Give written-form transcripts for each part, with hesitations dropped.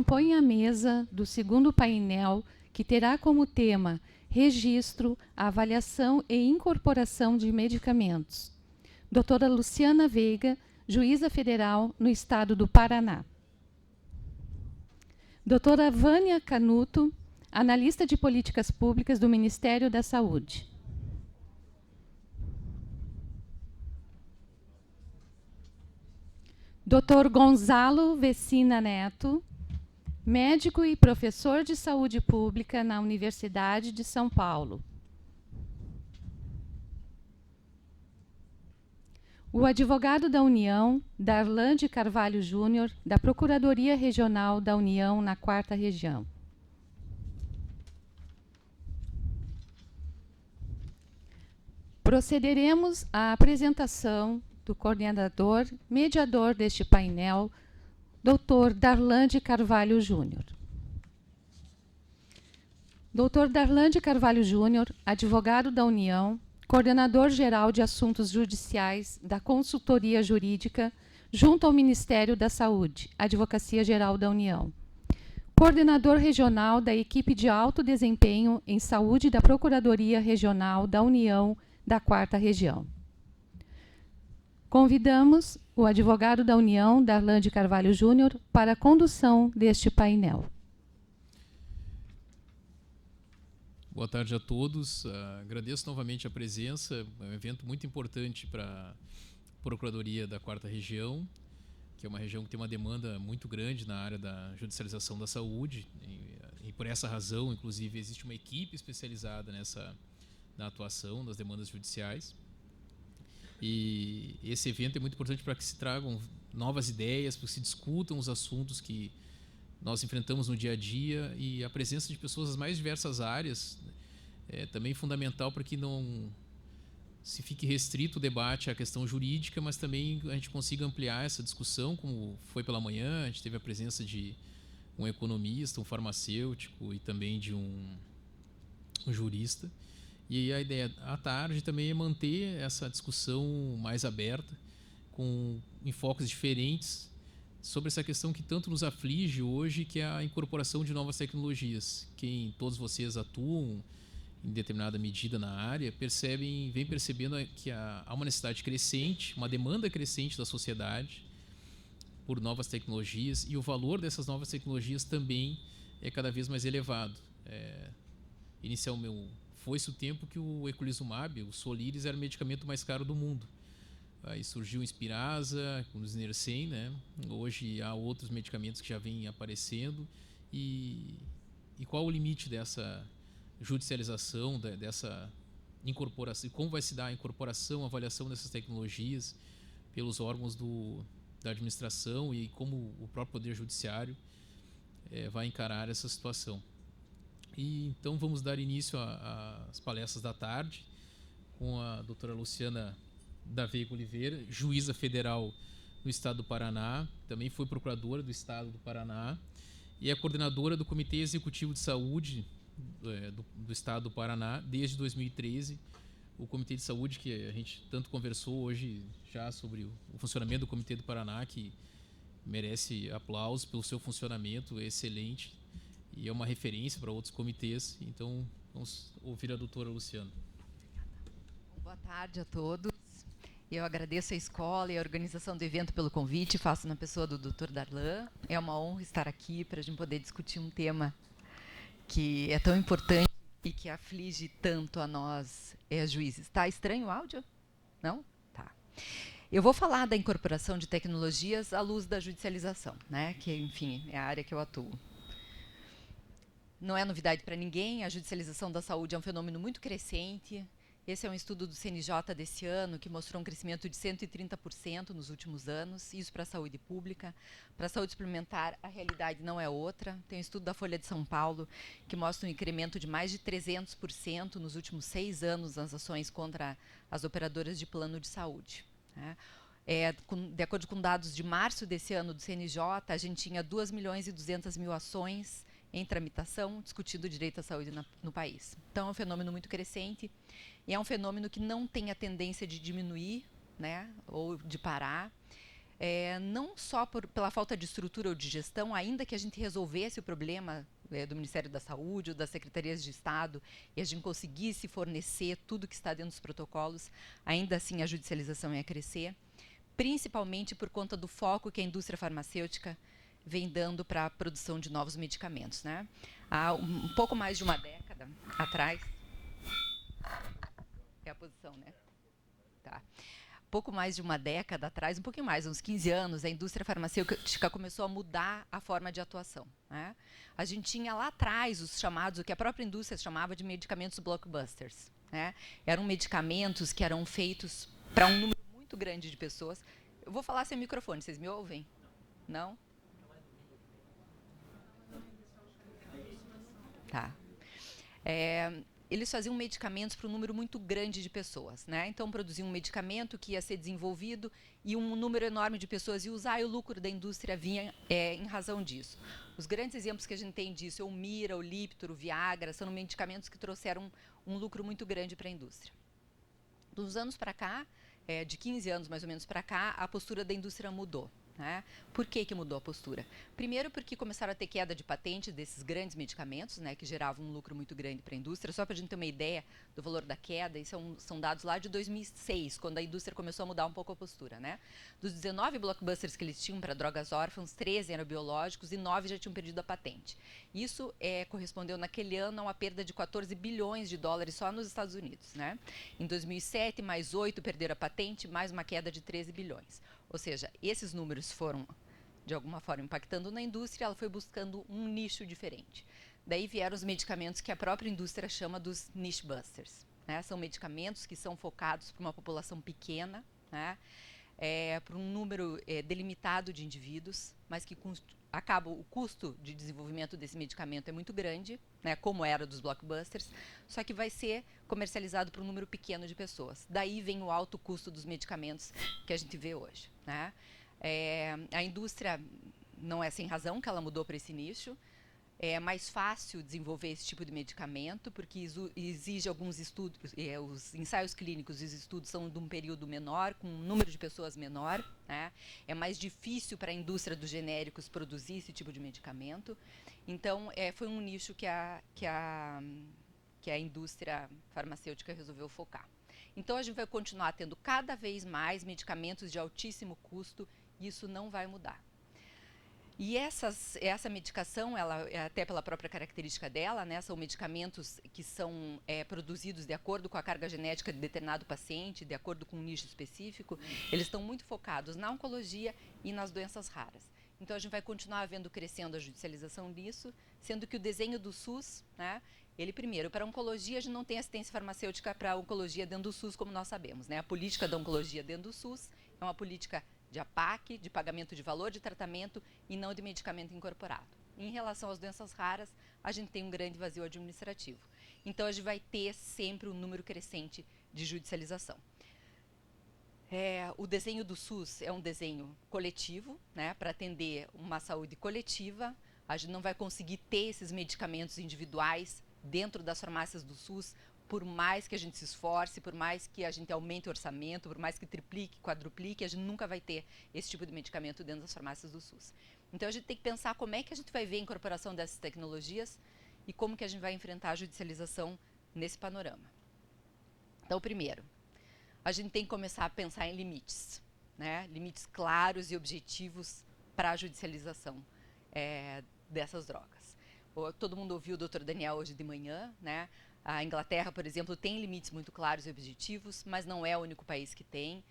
compõem a mesa do segundo painel, que terá como tema registro, avaliação e incorporação de medicamentos. Doutora Luciana Veiga, juíza federal no estado do Paraná. Doutora Vânia Canuto, analista de políticas públicas do Ministério da Saúde. Doutor Gonzalo Vecina Neto, médico e professor de saúde pública na Universidade de São Paulo. O advogado da União, Darlan de Carvalho Júnior, da Procuradoria Regional da União na 4ª Região. Procederemos à apresentação do coordenador, mediador deste painel, Dr. Darlan de Carvalho Júnior. Dr. Darlan de Carvalho Júnior, advogado da União, coordenador-geral de assuntos judiciais da Consultoria Jurídica, junto ao Ministério da Saúde, Advocacia Geral da União. Coordenador regional da equipe de alto desempenho em saúde da Procuradoria Regional da União da 4ª Região. Convidamos o advogado da União, Darlan de Carvalho Júnior, para a condução deste painel. Boa tarde a todos. Agradeço novamente a presença. É um evento muito importante para a Procuradoria da 4ª Região, que é uma região que tem uma demanda muito grande na área da judicialização da saúde. E por essa razão, inclusive, existe uma equipe especializada na atuação das demandas judiciais. E esse evento é muito importante para que se tragam novas ideias, para que se discutam os assuntos que nós enfrentamos no dia a dia, e a presença de pessoas das mais diversas áreas é também fundamental para que não se fique restrito o debate à questão jurídica, mas também a gente consiga ampliar essa discussão, como foi pela manhã. A gente teve a presença de um economista, um farmacêutico e também de um jurista. E a ideia à tarde também é manter essa discussão mais aberta, com enfoques diferentes, sobre essa questão que tanto nos aflige hoje, que é a incorporação de novas tecnologias. Todos vocês atuam em determinada medida na área, vem percebendo que há uma necessidade crescente, uma demanda crescente da sociedade por novas tecnologias, e o valor dessas novas tecnologias também é cada vez mais elevado. Inicialmente, foi-se o tempo que o eculizumab, o Soliris, era o medicamento mais caro do mundo. Aí surgiu o Inspiraza, o Snersen, né? Hoje há outros medicamentos que já vêm aparecendo. E qual o limite dessa judicialização, dessa incorporação? Como vai se dar a incorporação, a avaliação dessas tecnologias pelos órgãos da administração, e como o próprio Poder Judiciário vai encarar essa situação? E então vamos dar início às palestras da tarde com a doutora Luciana da Veiga Oliveira, juíza federal no estado do Paraná, também foi procuradora do estado do Paraná e é coordenadora do Comitê Executivo de Saúde do estado do Paraná desde 2013. O Comitê de Saúde, que a gente tanto conversou hoje já sobre o funcionamento do Comitê do Paraná, que merece aplausos pelo seu funcionamento, é excelente e é uma referência para outros comitês. Então, vamos ouvir a doutora Luciana. Boa tarde a todos. Eu agradeço a escola e a organização do evento pelo convite, faço na pessoa do Dr. Darlan. É uma honra estar aqui para a gente poder discutir um tema que é tão importante e que aflige tanto a nós, juízes. Está estranho o áudio? Não? Tá. Eu vou falar da incorporação de tecnologias à luz da judicialização, né? Que, enfim, é a área que eu atuo. Não é novidade para ninguém, a judicialização da saúde é um fenômeno muito crescente. Esse é um estudo do CNJ desse ano, que mostrou um crescimento de 130% nos últimos anos, isso para a saúde pública. Para a saúde suplementar, a realidade não é outra. Tem um estudo da Folha de São Paulo, que mostra um incremento de mais de 300% nos últimos 6 anos nas ações contra as operadoras de plano de saúde, né? De acordo com dados de março desse ano do CNJ, a gente tinha 2.200.000 ações em tramitação, discutindo o direito à saúde no país. Então, é um fenômeno muito crescente e é um fenômeno que não tem a tendência de diminuir, né, ou de parar. não só pela falta de estrutura ou de gestão, ainda que a gente resolvesse o problema do Ministério da Saúde ou das secretarias de Estado e a gente conseguisse fornecer tudo que está dentro dos protocolos, ainda assim a judicialização ia crescer, principalmente por conta do foco que a indústria farmacêutica vem dando para a produção de novos medicamentos, né? Há um pouco mais de uma década atrás, é a posição, né? Tá. Pouco mais de uma década atrás, um pouquinho mais, uns 15 anos, a indústria farmacêutica começou a mudar a forma de atuação, né? A gente tinha lá atrás os chamados, o que a própria indústria chamava de medicamentos blockbusters, né? Eram medicamentos que eram feitos para um número muito grande de pessoas. Eu vou falar sem microfone, vocês me ouvem? Não? Tá. Eles faziam medicamentos para um número muito grande de pessoas, né? Então produziam um medicamento que ia ser desenvolvido e um número enorme de pessoas ia usar, e o lucro da indústria vinha em razão disso. Os grandes exemplos que a gente tem disso é o Mira, o Lipitor, o Viagra, são medicamentos que trouxeram um lucro muito grande para a indústria. Dos anos para cá, de 15 anos mais ou menos para cá, a postura da indústria mudou. Né? Por que mudou a postura? Primeiro porque começaram a ter queda de patente desses grandes medicamentos, né, que geravam um lucro muito grande para a indústria. Só para a gente ter uma ideia do valor da queda, isso são dados lá de 2006, quando a indústria começou a mudar um pouco a postura. Né? Dos 19 blockbusters que eles tinham para drogas órfãs, 13 eram biológicos e 9 já tinham perdido a patente. Isso correspondeu naquele ano a uma perda de 14 bilhões de dólares só nos Estados Unidos. Né? Em 2007, mais 8 perderam a patente, mais uma queda de 13 bilhões. Ou seja, esses números foram, de alguma forma, impactando na indústria, ela foi buscando um nicho diferente. Daí vieram os medicamentos que a própria indústria chama dos niche busters. Né? São medicamentos que são focados para uma população pequena, né? Para um número delimitado de indivíduos, mas que o custo de desenvolvimento desse medicamento é muito grande, né, como era dos blockbusters, só que vai ser comercializado para um número pequeno de pessoas. Daí vem o alto custo dos medicamentos que a gente vê hoje. Né? A indústria, não é sem razão que ela mudou para esse nicho. É mais fácil desenvolver esse tipo de medicamento, porque exige alguns estudos, os ensaios clínicos e os estudos são de um período menor, com um número de pessoas menor. Né? É mais difícil para a indústria dos genéricos produzir esse tipo de medicamento. Então, foi um nicho que a indústria farmacêutica resolveu focar. Então, a gente vai continuar tendo cada vez mais medicamentos de altíssimo custo, e isso não vai mudar. E essa medicação, ela, até pela própria característica dela, né, são medicamentos que são produzidos de acordo com a carga genética de determinado paciente, de acordo com um nicho específico. Eles estão muito focados na oncologia e nas doenças raras. Então, a gente vai continuar vendo crescendo a judicialização disso, sendo que o desenho do SUS, né, ele primeiro, para a oncologia, a gente não tem assistência farmacêutica para a oncologia dentro do SUS, como nós sabemos. Né? A política da oncologia dentro do SUS é uma política de APAC, de pagamento de valor de tratamento e não de medicamento incorporado. Em relação às doenças raras, a gente tem um grande vazio administrativo. Então, a gente vai ter sempre um número crescente de judicialização. O desenho do SUS é um desenho coletivo, né, para atender uma saúde coletiva. A gente não vai conseguir ter esses medicamentos individuais dentro das farmácias do SUS, por mais que a gente se esforce, por mais que a gente aumente o orçamento, por mais que triplique, quadruplique, a gente nunca vai ter esse tipo de medicamento dentro das farmácias do SUS. Então, a gente tem que pensar como é que a gente vai ver a incorporação dessas tecnologias e como que a gente vai enfrentar a judicialização nesse panorama. Então, primeiro, a gente tem que começar a pensar em limites, né? Limites claros e objetivos para a judicialização dessas drogas. Todo mundo ouviu o Dr. Daniel hoje de manhã, né? A Inglaterra, por exemplo, tem limites muito claros e objetivos, mas não é o único país que tem.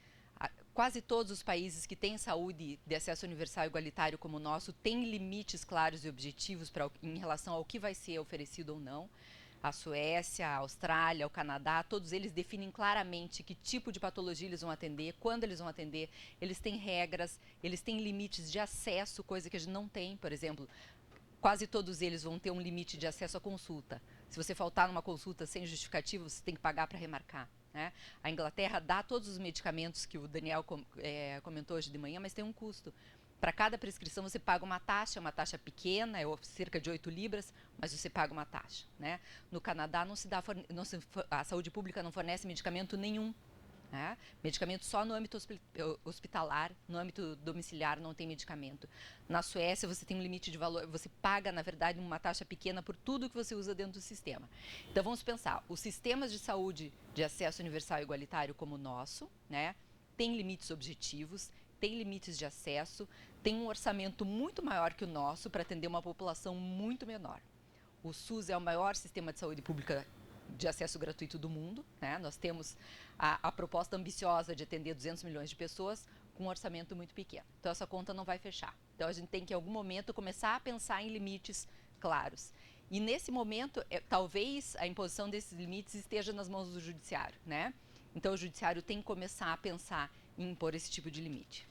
Quase todos os países que têm saúde de acesso universal e igualitário como o nosso têm limites claros e objetivos em relação ao que vai ser oferecido ou não. A Suécia, a Austrália, o Canadá, todos eles definem claramente que tipo de patologia eles vão atender, quando eles vão atender. Eles têm regras, eles têm limites de acesso, coisa que a gente não tem, por exemplo. Quase todos eles vão ter um limite de acesso à consulta. Se você faltar numa consulta sem justificativa, você tem que pagar para remarcar. Né? A Inglaterra dá todos os medicamentos que o Daniel comentou hoje de manhã, mas tem um custo. Para cada prescrição você paga uma taxa pequena, cerca de 8 libras, mas você paga uma taxa. Né? No Canadá, a saúde pública não fornece medicamento nenhum. né? Medicamento só no âmbito hospitalar, no âmbito domiciliar não tem medicamento. Na Suécia você tem um limite de valor, você paga, na verdade, uma taxa pequena por tudo que você usa dentro do sistema. Então vamos pensar, os sistemas de saúde de acesso universal e igualitário como o nosso, né, tem limites objetivos, tem limites de acesso, tem um orçamento muito maior que o nosso para atender uma população muito menor. O SUS é o maior sistema de saúde pública de acesso gratuito do mundo, né? Nós temos a proposta ambiciosa de atender 200 milhões de pessoas com um orçamento muito pequeno. Então, essa conta não vai fechar. Então, a gente tem que, em algum momento, começar a pensar em limites claros. E, nesse momento, talvez a imposição desses limites esteja nas mãos do judiciário, né? Então, o judiciário tem que começar a pensar em impor esse tipo de limite.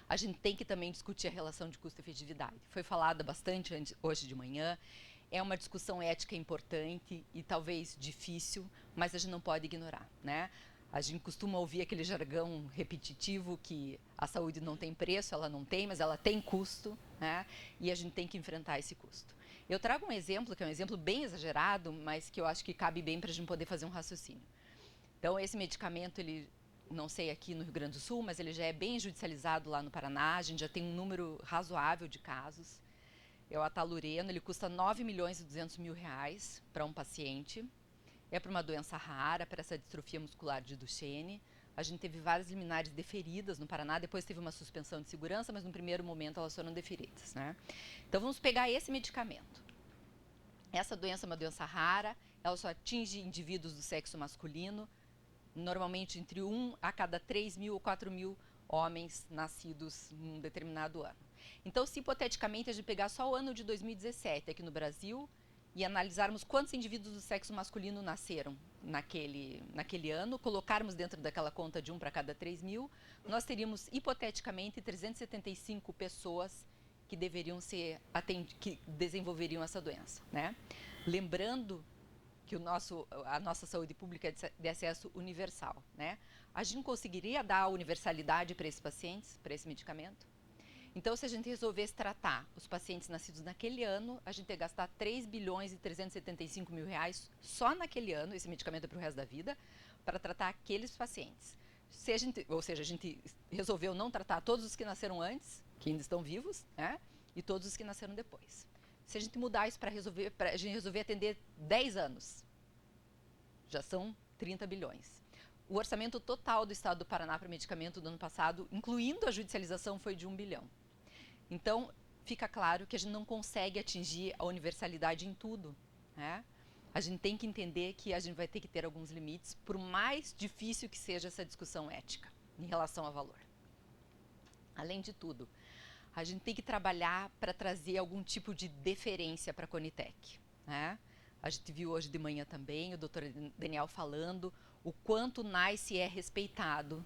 A gente tem que também discutir a relação de custo-efetividade. Foi falada bastante hoje de manhã. É uma discussão ética importante e talvez difícil, mas a gente não pode ignorar, né? A gente costuma ouvir aquele jargão repetitivo que a saúde não tem preço, ela não tem, mas ela tem custo, né? E a gente tem que enfrentar esse custo. Eu trago um exemplo, que é um exemplo bem exagerado, mas que eu acho que cabe bem para a gente poder fazer um raciocínio. Então, esse medicamento, ele, não sei aqui no Rio Grande do Sul, mas ele já é bem judicializado lá no Paraná, a gente já tem um número razoável de casos. É o Atalureno, ele custa R$9.200.000 para um paciente. É para uma doença rara, para essa distrofia muscular de Duchenne. A gente teve várias liminares deferidas no Paraná, depois teve uma suspensão de segurança, mas no primeiro momento elas foram deferidas, né? Então vamos pegar esse medicamento. Essa doença é uma doença rara, ela só atinge indivíduos do sexo masculino, normalmente entre 1 a cada 3.000 ou 4.000 homens nascidos num determinado ano. Então, se hipoteticamente a gente pegar só o ano de 2017 aqui no Brasil e analisarmos quantos indivíduos do sexo masculino nasceram naquele ano, colocarmos dentro daquela conta de 1 para cada 3.000, nós teríamos hipoteticamente 375 pessoas que deveriam ser que desenvolveriam essa doença, né? Lembrando que a nossa saúde pública é de acesso universal, né? A gente conseguiria dar a universalidade para esses pacientes, para esse medicamento? Então, se a gente resolvesse tratar os pacientes nascidos naquele ano, a gente ia gastar R$3.375.000 só naquele ano, esse medicamento é para o resto da vida, para tratar aqueles pacientes. Ou seja, a gente resolveu não tratar todos os que nasceram antes, que ainda estão vivos, né? E todos os que nasceram depois. Se a gente mudar isso para a gente resolver atender 10 anos, já são 30 bilhões. O orçamento total do Estado do Paraná para medicamento do ano passado, incluindo a judicialização, foi de 1 bilhão. Então, fica claro que a gente não consegue atingir a universalidade em tudo, né? A gente tem que entender que a gente vai ter que ter alguns limites, por mais difícil que seja essa discussão ética em relação a valor. Além de tudo, a gente tem que trabalhar para trazer algum tipo de deferência para a Conitec, né? A gente viu hoje de manhã também o Dr. Daniel falando o quanto o NICE é respeitado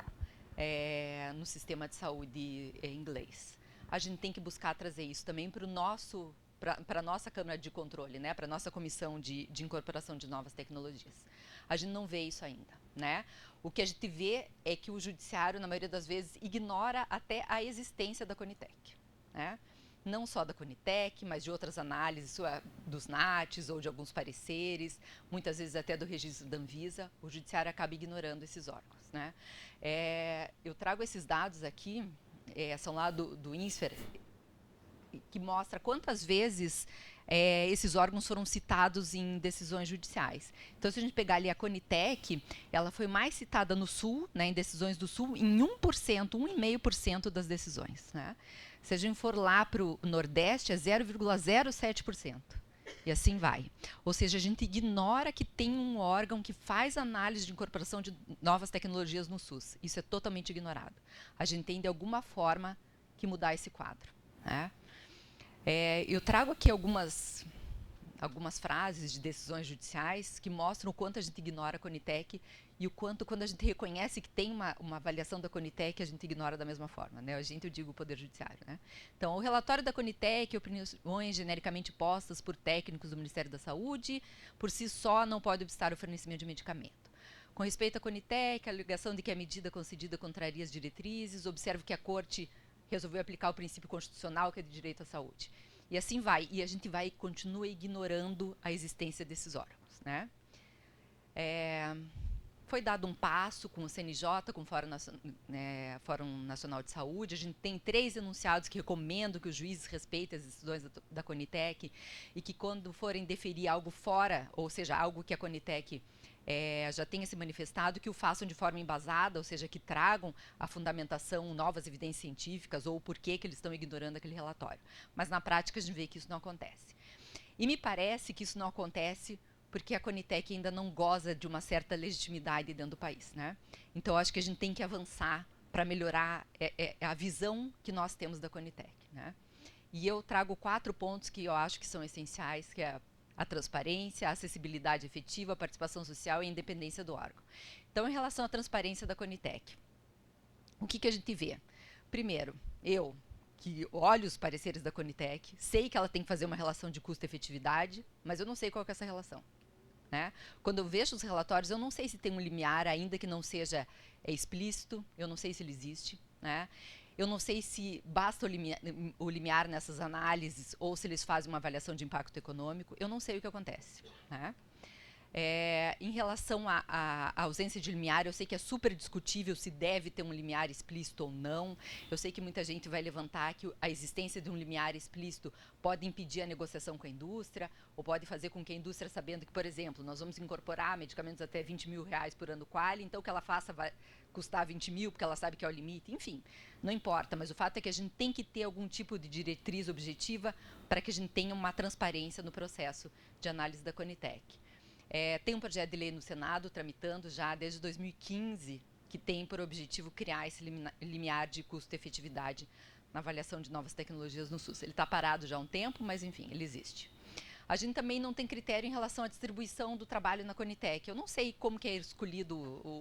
no sistema de saúde inglês. A gente tem que buscar trazer isso também para a nossa Câmara de Controle, né? Para a nossa Comissão de Incorporação de Novas Tecnologias. A gente não vê isso ainda, né? O que a gente vê é que o Judiciário, na maioria das vezes, ignora até a existência da Conitec, né? Não só da Conitec, mas de outras análises dos NATs ou de alguns pareceres, muitas vezes até do registro da Anvisa, o Judiciário acaba ignorando esses órgãos, né? Eu trago esses dados aqui, são lá do INSFER, que mostra quantas vezes esses órgãos foram citados em decisões judiciais. Então, se a gente pegar ali a Conitec, ela foi mais citada no Sul, né, em decisões do Sul, em 1,5% das decisões, né? Se a gente for lá para o Nordeste, é 0,07%. E assim vai. Ou seja, a gente ignora que tem um órgão que faz análise de incorporação de novas tecnologias no SUS. Isso é totalmente ignorado. A gente tem, de alguma forma, que mudar esse quadro, né? Eu trago aqui algumas frases de decisões judiciais que mostram o quanto a gente ignora a Conitec e o quanto, quando a gente reconhece que tem uma avaliação da Conitec, a gente ignora da mesma forma, né? Eu digo o Poder Judiciário, né? Então, o relatório da Conitec, opiniões genericamente postas por técnicos do Ministério da Saúde, por si só não pode obstar o fornecimento de medicamento. Com respeito à Conitec, a alegação de que a medida concedida contraria as diretrizes, observo que a Corte resolveu aplicar o princípio constitucional, que é de direito à saúde. E assim vai. E a gente continua ignorando a existência desses órgãos, né? Foi dado um passo com o CNJ, com o Fórum Nacional de Saúde. A gente tem 3 enunciados que recomendam que os juízes respeitem as decisões da Conitec e que, quando forem deferir algo fora, ou seja, algo que a Conitec já tenha se manifestado, que o façam de forma embasada, ou seja, que tragam a fundamentação, novas evidências científicas ou o porquê que eles estão ignorando aquele relatório. Mas, na prática, a gente vê que isso não acontece. E me parece que isso não acontece porque a Conitec ainda não goza de uma certa legitimidade dentro do país, né? Então, acho que a gente tem que avançar para melhorar a visão que nós temos da Conitec, né? E eu trago 4 pontos que eu acho que são essenciais, que é a transparência, a acessibilidade efetiva, a participação social e a independência do órgão. Então, em relação à transparência da Conitec, o que a gente vê? Primeiro, eu, que olho os pareceres da Conitec, sei que ela tem que fazer uma relação de custo-efetividade, mas eu não sei qual que é essa relação. Né? Quando eu vejo os relatórios, eu não sei se tem um limiar, ainda que não seja explícito, eu não sei se ele existe. Né? Eu não sei se basta o limiar nessas análises ou se eles fazem uma avaliação de impacto econômico. Eu não sei o que acontece. Né? Em relação à ausência de limiar, eu sei que é super discutível se deve ter um limiar explícito ou não. Eu sei que muita gente vai levantar que a existência de um limiar explícito pode impedir a negociação com a indústria, ou pode fazer com que a indústria, sabendo que, por exemplo, nós vamos incorporar medicamentos até R$20 mil por ano quali, então o que ela faça vai custar 20 mil, porque ela sabe que é o limite. Enfim, não importa, mas o fato é que a gente tem que ter algum tipo de diretriz objetiva para que a gente tenha uma transparência no processo de análise da Conitec. Tem um projeto de lei no Senado, tramitando já desde 2015, que tem por objetivo criar esse limiar de custo-efetividade na avaliação de novas tecnologias no SUS. Ele está parado já há um tempo, mas, enfim, ele existe. A gente também não tem critério em relação à distribuição do trabalho na Conitec. Eu não sei como que é escolhido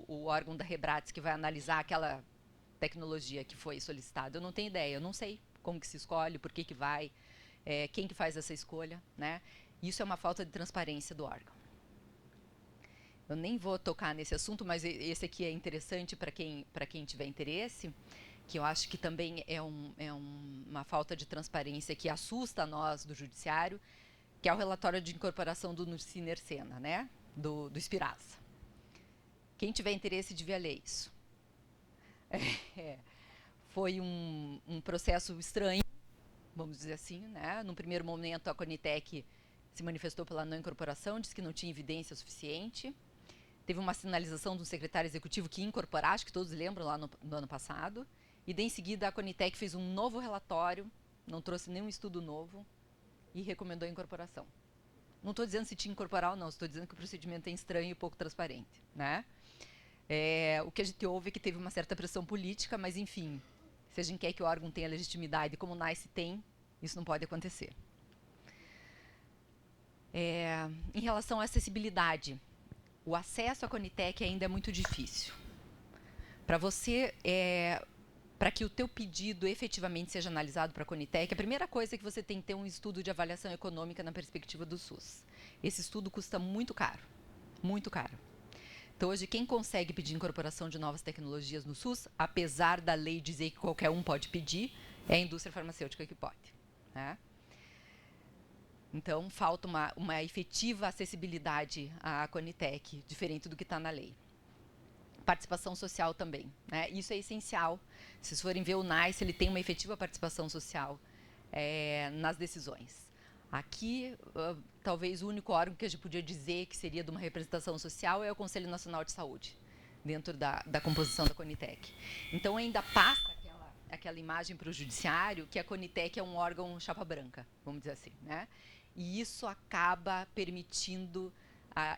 o órgão da Rebrates que vai analisar aquela tecnologia que foi solicitada. Eu não tenho ideia, eu não sei como que se escolhe, por que vai, quem que faz essa escolha. Né? Isso é uma falta de transparência do órgão. Eu nem vou tocar nesse assunto, mas esse aqui é interessante para quem tiver interesse, que eu acho que também é uma falta de transparência que assusta a nós do Judiciário, que é o relatório de incorporação do Nursi Nersena, né? do Spiraza. Quem tiver interesse devia ler isso. Foi um processo estranho, vamos dizer assim. Né? No primeiro momento, a Conitec se manifestou pela não incorporação, disse que não tinha evidência suficiente. Teve uma sinalização do secretário executivo que ia incorporar, acho que todos lembram, lá no ano passado. E, daí, em seguida, a Conitec fez um novo relatório, não trouxe nenhum estudo novo, e recomendou a incorporação. Não estou dizendo se tinha que incorporar ou não, estou dizendo que o procedimento é estranho e pouco transparente. Né? O que a gente ouve é que teve uma certa pressão política, mas, enfim, se a gente quer que o órgão tenha legitimidade, como o NICE tem, isso não pode acontecer. Em relação à acessibilidade, o acesso à Conitec ainda é muito difícil. Para que o teu pedido efetivamente seja analisado para a Conitec, a primeira coisa é que você tem que ter um estudo de avaliação econômica na perspectiva do SUS. Esse estudo custa muito caro, muito caro. Então, hoje, quem consegue pedir incorporação de novas tecnologias no SUS, apesar da lei dizer que qualquer um pode pedir, é a indústria farmacêutica que pode. Né? Então, falta uma efetiva acessibilidade à Conitec, diferente do que está na lei. Participação social também. Né? Isso é essencial. Se vocês forem ver o NICE, ele tem uma efetiva participação social nas decisões. Aqui, talvez o único órgão que a gente podia dizer que seria de uma representação social é o Conselho Nacional de Saúde, dentro da composição da Conitec. Então, ainda passa aquela imagem para o Judiciário que a Conitec é um órgão chapa branca, vamos dizer assim. Né? E isso acaba permitindo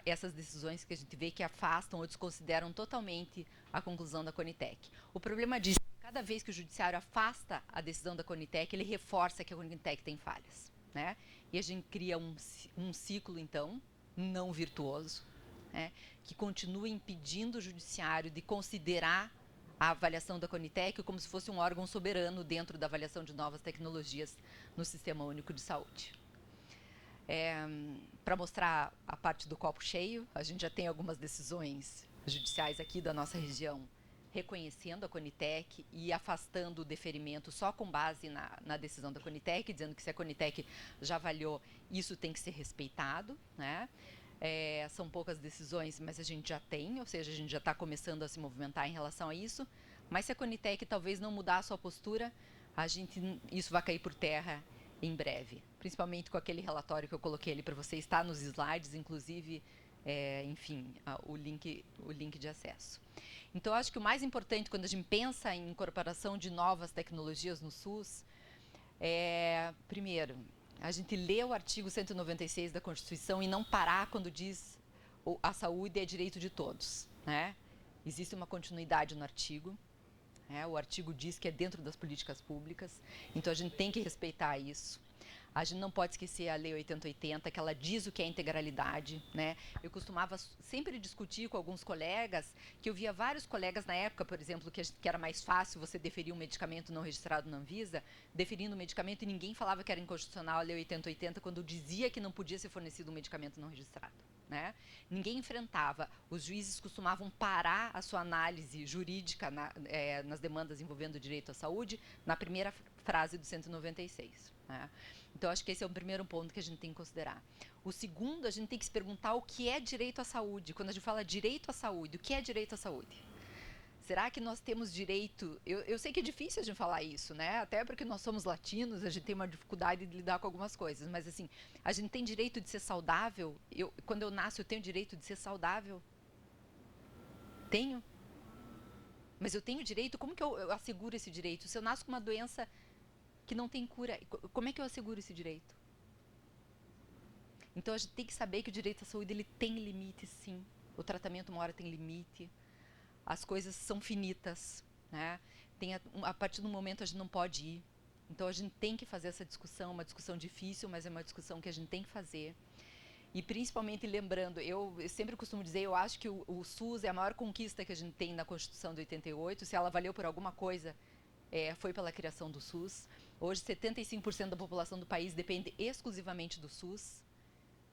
essas decisões que a gente vê que afastam ou desconsideram totalmente a conclusão da Conitec. O problema disso é que cada vez que o Judiciário afasta a decisão da Conitec, ele reforça que a Conitec tem falhas. Né? E a gente cria um ciclo, então, não virtuoso, né? Que continua impedindo o Judiciário de considerar a avaliação da Conitec como se fosse um órgão soberano dentro da avaliação de novas tecnologias no Sistema Único de Saúde. Para mostrar a parte do copo cheio, a gente já tem algumas decisões judiciais aqui da nossa região reconhecendo a Conitec e afastando o deferimento só com base na decisão da Conitec, dizendo que se a Conitec já avaliou, isso tem que ser respeitado. Né? São poucas decisões, mas a gente já tem, ou seja, a gente já está começando a se movimentar em relação a isso. Mas se a Conitec talvez não mudar a sua postura, isso vai cair por terra em breve. Principalmente com aquele relatório que eu coloquei ali para você, está nos slides, inclusive, enfim, o link de acesso. Então, eu acho que o mais importante quando a gente pensa em incorporação de novas tecnologias no SUS primeiro, a gente lê o artigo 196 da Constituição e não parar quando diz a saúde é direito de todos, né? Existe uma continuidade no artigo, o artigo diz que é dentro das políticas públicas, então a gente tem que respeitar isso. A gente não pode esquecer a Lei 8080, que ela diz o que é integralidade, né? Eu costumava sempre discutir com alguns colegas, que eu via vários colegas na época, por exemplo, que era mais fácil você deferir um medicamento não registrado na Anvisa, deferindo o medicamento e ninguém falava que era inconstitucional a Lei 8080 quando dizia que não podia ser fornecido um medicamento não registrado, né? Ninguém enfrentava. Os juízes costumavam parar a sua análise jurídica nas demandas envolvendo o direito à saúde na primeira frase do 196, né? Então, acho que esse é o primeiro ponto que a gente tem que considerar. O segundo, a gente tem que se perguntar o que é direito à saúde. Quando a gente fala direito à saúde, o que é direito à saúde? Será que nós temos direito... Eu sei que é difícil a gente falar isso, né? Até porque nós somos latinos, a gente tem uma dificuldade de lidar com algumas coisas. Mas, assim, a gente tem direito de ser saudável? Quando eu nasço, eu tenho direito de ser saudável? Tenho? Mas eu tenho direito? Como que eu asseguro esse direito? Se eu nasço com uma doença que não tem cura, como é que eu asseguro esse direito? Então, a gente tem que saber que o direito à saúde ele tem limite, sim. O tratamento, uma hora, tem limite. As coisas são finitas, né? A partir do momento, a gente não pode ir. Então, a gente tem que fazer essa discussão, uma discussão difícil, mas é uma discussão que a gente tem que fazer. E, principalmente, lembrando, eu sempre costumo dizer, eu acho que o SUS é a maior conquista que a gente tem na Constituição de 88. Se ela valeu por alguma coisa, foi pela criação do SUS. Hoje, 75% da população do país depende exclusivamente do SUS,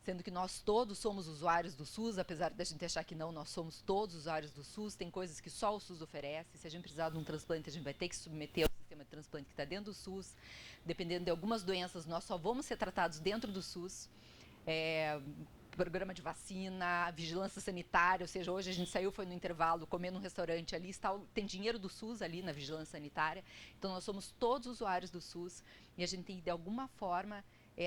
sendo que nós todos somos usuários do SUS, apesar da gente achar que não, nós somos todos usuários do SUS. Tem coisas que só o SUS oferece. Se a gente precisar de um transplante, a gente vai ter que se submeter ao sistema de transplante que está dentro do SUS. Dependendo de algumas doenças, nós só vamos ser tratados dentro do SUS. Programa de vacina, vigilância sanitária, ou seja, hoje a gente saiu, foi no intervalo, comer num restaurante ali, tem dinheiro do SUS ali na vigilância sanitária, então nós somos todos usuários do SUS e a gente tem, de alguma forma,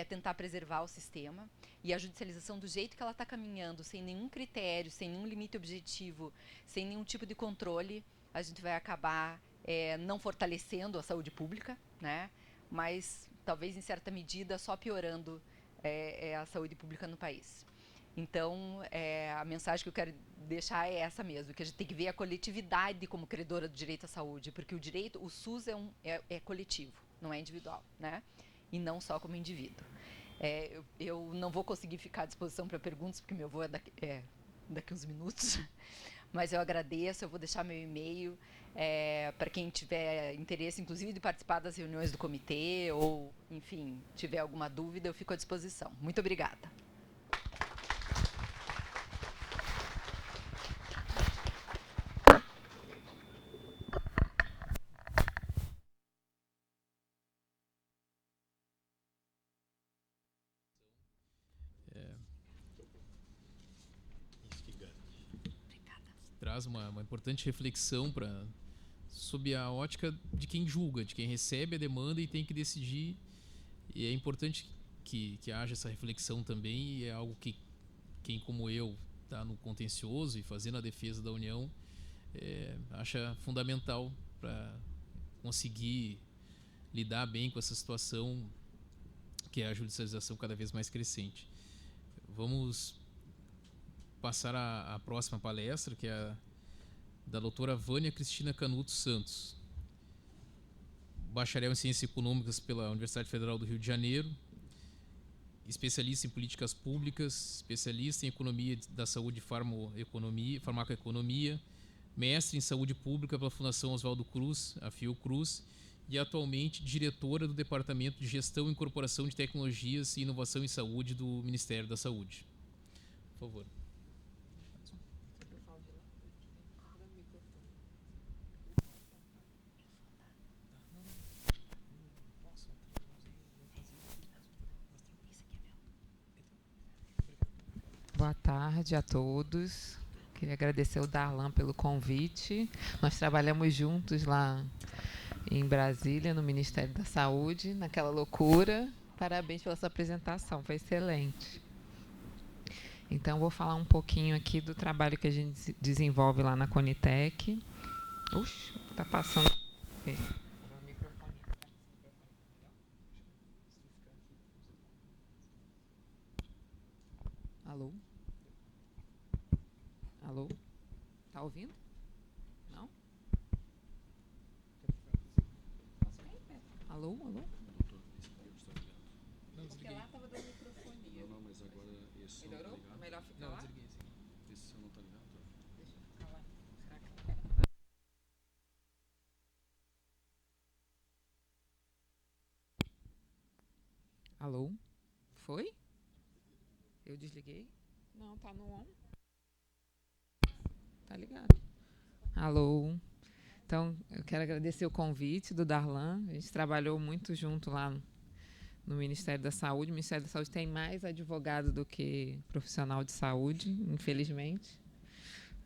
tentar preservar o sistema. E a judicialização, do jeito que ela está caminhando, sem nenhum critério, sem nenhum limite objetivo, sem nenhum tipo de controle, a gente vai acabar não fortalecendo a saúde pública, né? Mas talvez, em certa medida, só piorando a saúde pública no país. Então, a mensagem que eu quero deixar é essa mesmo, que a gente tem que ver a coletividade como credora do direito à saúde, porque o SUS é coletivo, não é individual, né? E não só como indivíduo. Eu não vou conseguir ficar à disposição para perguntas, porque meu voo daqui uns minutos, mas eu agradeço, eu vou deixar meu e-mail para quem tiver interesse, inclusive, de participar das reuniões do comitê ou, enfim, tiver alguma dúvida, eu fico à disposição. Muito obrigada. Traz uma importante reflexão sob a ótica de quem julga, de quem recebe a demanda e tem que decidir. E é importante que haja essa reflexão também, e é algo que quem, como eu, está no contencioso e fazendo a defesa da União, acha fundamental para conseguir lidar bem com essa situação, que é a judicialização cada vez mais crescente. Vamos passar à próxima palestra, que é a da doutora Vânia Cristina Canuto Santos, bacharel em Ciências Econômicas pela Universidade Federal do Rio de Janeiro, especialista em políticas públicas, especialista em economia da saúde e farmacoeconomia, mestre em saúde pública pela Fundação Oswaldo Cruz, a Fiocruz, e atualmente diretora do Departamento de Gestão e Incorporação de Tecnologias e Inovação em Saúde do Ministério da Saúde. Por favor. Boa Boa tarde a todos. Queria agradecer o Darlan pelo convite. Nós trabalhamos juntos lá em Brasília, no Ministério da Saúde, naquela loucura. Parabéns pela sua apresentação, foi excelente. Então, vou falar um pouquinho aqui do trabalho que a gente desenvolve lá na Conitec. Oxe, está passando. Alô? Alô? Tá ouvindo? Não? Alô? Alô? Porque lá estava dando microfonia. Não, mas agora esse som melhorou? tá ligado? Melhor ficar Não, lá? desliguei sim. Esse som não tá ligado? Deixa eu ficar lá. Será que... Alô? Foi? Eu desliguei? Não, tá no on. Tá ligado. Alô? Então, eu quero agradecer o convite do Darlan. A gente trabalhou muito junto lá no Ministério da Saúde. O Ministério da Saúde tem mais advogado do que profissional de saúde, infelizmente,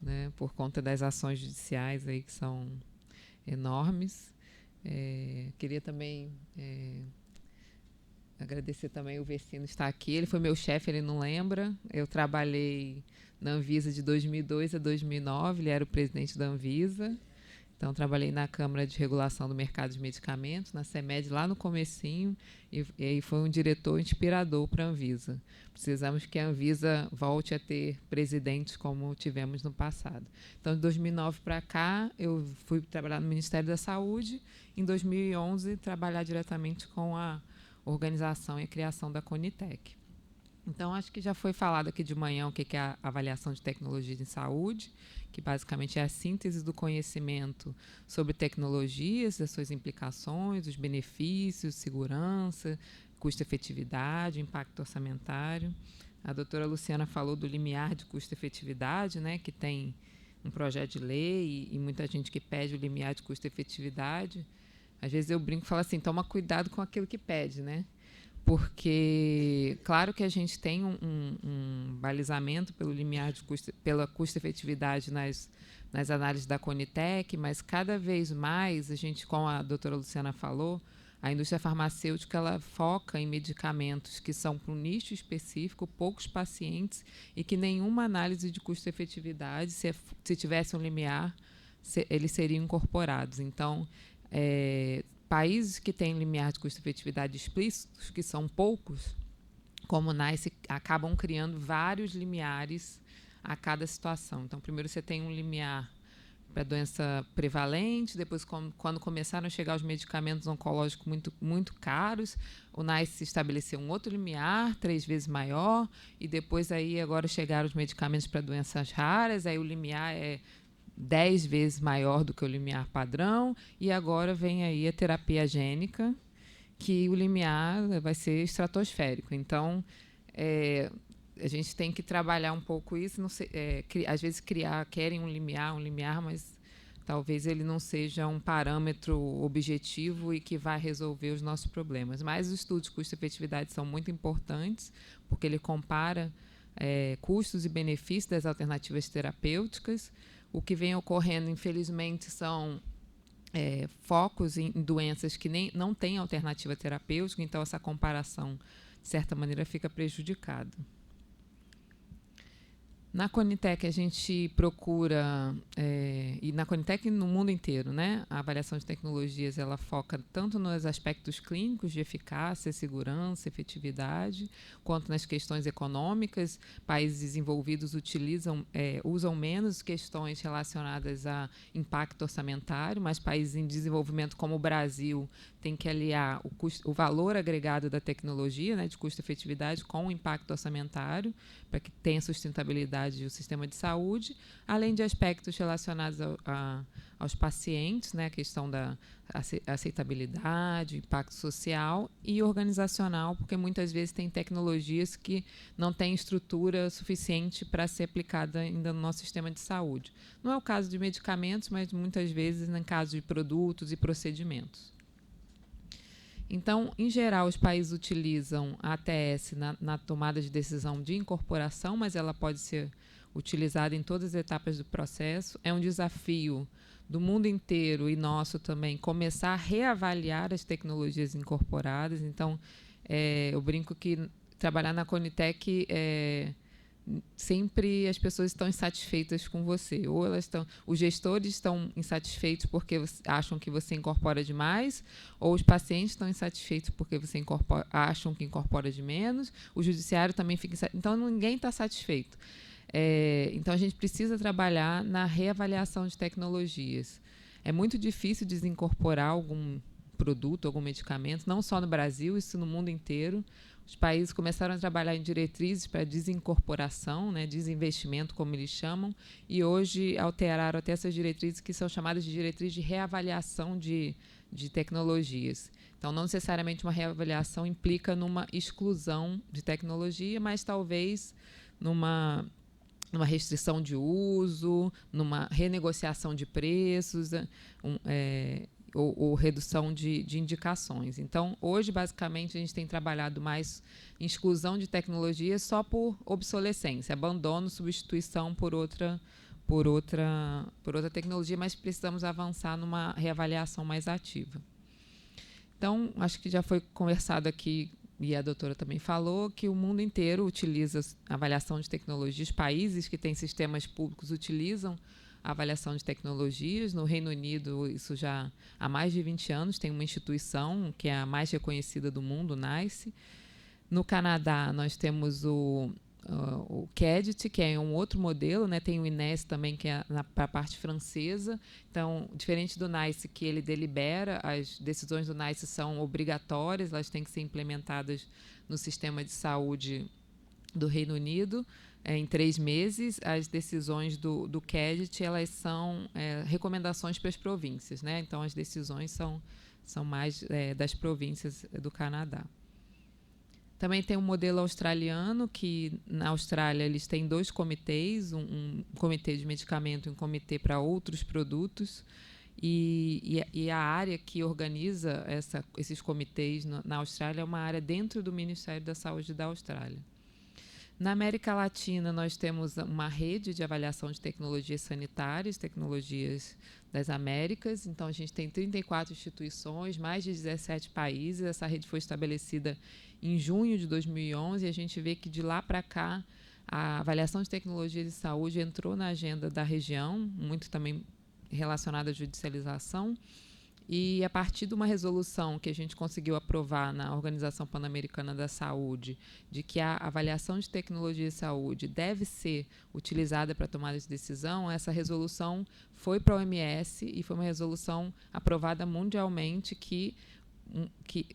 né, por conta das ações judiciais aí que são enormes. Queria também agradecer também o Versino estar aqui. Ele foi meu chefe, ele não lembra. Eu trabalhei na Anvisa de 2002 a 2009, ele era o presidente da Anvisa. Então, trabalhei na Câmara de Regulação do Mercado de Medicamentos, na CEMED, lá no comecinho, e aí foi um diretor inspirador para a Anvisa. Precisamos que a Anvisa volte a ter presidentes como tivemos no passado. Então, de 2009 para cá, eu fui trabalhar no Ministério da Saúde. Em 2011, trabalhar diretamente com a organização e a criação da Conitec. Então, acho que já foi falado aqui de manhã o que é a avaliação de tecnologias em saúde, que basicamente é a síntese do conhecimento sobre tecnologias, as suas implicações, os benefícios, segurança, custo-efetividade, impacto orçamentário. A doutora Luciana falou do limiar de custo-efetividade, né, que tem um projeto de lei e muita gente que pede o limiar de custo-efetividade. Às vezes eu brinco e falo assim, toma cuidado com aquilo que pede, né? Porque, claro que a gente tem um balizamento pelo limiar de custo, pela custo-efetividade nas análises da Conitec, mas cada vez mais a gente, como a doutora Luciana falou, a indústria farmacêutica ela foca em medicamentos que são para um nicho específico, poucos pacientes, e que nenhuma análise de custo-efetividade, se tivesse um limiar, eles seriam incorporados. Então, países que têm limiar de custo-efetividade explícitos, que são poucos, como o NICE, acabam criando vários limiares a cada situação. Então, primeiro você tem um limiar para doença prevalente, depois, quando começaram a chegar os medicamentos oncológicos muito caros, o NICE estabeleceu um outro limiar, 3 vezes maior, e depois aí agora chegaram os medicamentos para doenças raras, aí o limiar é 10 vezes maior do que o limiar padrão, e agora vem aí a terapia gênica, que o limiar vai ser estratosférico. Então, a gente tem que trabalhar um pouco isso. Não sei, às vezes querem um limiar, mas talvez ele não seja um parâmetro objetivo e que vai resolver os nossos problemas. Mas os estudos de custo-efetividade são muito importantes, porque ele compara custos e benefícios das alternativas terapêuticas. O que vem ocorrendo, infelizmente, são focos em doenças que não têm alternativa terapêutica, então essa comparação, de certa maneira, fica prejudicada. Na Conitec, a gente procura, e na Conitec e no mundo inteiro, né, a avaliação de tecnologias ela foca tanto nos aspectos clínicos de eficácia, segurança, efetividade, quanto nas questões econômicas. Países desenvolvidos usam menos questões relacionadas a impacto orçamentário, mas países em desenvolvimento como o Brasil têm que aliar o valor agregado da tecnologia, né, de custo-efetividade, com o impacto orçamentário, para que tenha sustentabilidade o sistema de saúde, além de aspectos relacionados aos pacientes, né, a questão da aceitabilidade, impacto social e organizacional, porque muitas vezes tem tecnologias que não têm estrutura suficiente para ser aplicada ainda no nosso sistema de saúde. Não é o caso de medicamentos, mas muitas vezes no caso de produtos e procedimentos. Então, em geral, os países utilizam a ATS na tomada de decisão de incorporação, mas ela pode ser utilizada em todas as etapas do processo. É um desafio do mundo inteiro e nosso também começar a reavaliar as tecnologias incorporadas. Então, eu brinco que trabalhar na Conitec sempre as pessoas estão insatisfeitas com você, ou os gestores estão insatisfeitos porque acham que você incorpora demais, ou os pacientes estão insatisfeitos porque você acham que incorpora de menos, o judiciário também fica insatisfeito, então ninguém está satisfeito. Então a gente precisa trabalhar na reavaliação de tecnologias. É muito difícil desincorporar algum produto, algum medicamento, não só no Brasil, isso no mundo inteiro. Os países começaram a trabalhar em diretrizes para desincorporação, né, desinvestimento, como eles chamam, e hoje alteraram até essas diretrizes que são chamadas de diretrizes de reavaliação de tecnologias. Então, não necessariamente uma reavaliação implica numa exclusão de tecnologia, mas talvez numa restrição de uso, numa renegociação de preços, ou redução de indicações. Então, hoje, basicamente, a gente tem trabalhado mais em exclusão de tecnologia só por obsolescência, abandono, substituição por outra tecnologia, mas precisamos avançar numa reavaliação mais ativa. Então, acho que já foi conversado aqui, e a doutora também falou, que o mundo inteiro utiliza a avaliação de tecnologia. Os países que têm sistemas públicos utilizam a avaliação de tecnologias. No Reino Unido, isso já há mais de 20 anos, tem uma instituição que é a mais reconhecida do mundo, o NICE. No Canadá, nós temos o CADIT, que é um outro modelo, né? Tem o INES também, que é para a parte francesa. Então, diferente do NICE, que ele delibera, as decisões do NICE são obrigatórias, elas têm que ser implementadas no sistema de saúde do Reino Unido. Em 3 meses, as decisões do CADIT, elas são recomendações para as províncias, né? Então, as decisões são mais das províncias do Canadá. Também tem um modelo australiano, que na Austrália eles têm 2 comitês, um comitê de medicamento e um comitê para outros produtos. E a área que organiza esses comitês na Austrália é uma área dentro do Ministério da Saúde da Austrália. Na América Latina, nós temos uma rede de avaliação de tecnologias sanitárias, tecnologias das Américas. Então, a gente tem 34 instituições, mais de 17 países. Essa rede foi estabelecida em junho de 2011 e a gente vê que, de lá para cá, a avaliação de tecnologias de saúde entrou na agenda da região, muito também relacionada à judicialização. E, a partir de uma resolução que a gente conseguiu aprovar na Organização Pan-Americana da Saúde, de que a avaliação de tecnologia de saúde deve ser utilizada para tomada de decisão, essa resolução foi para a OMS e foi uma resolução aprovada mundialmente que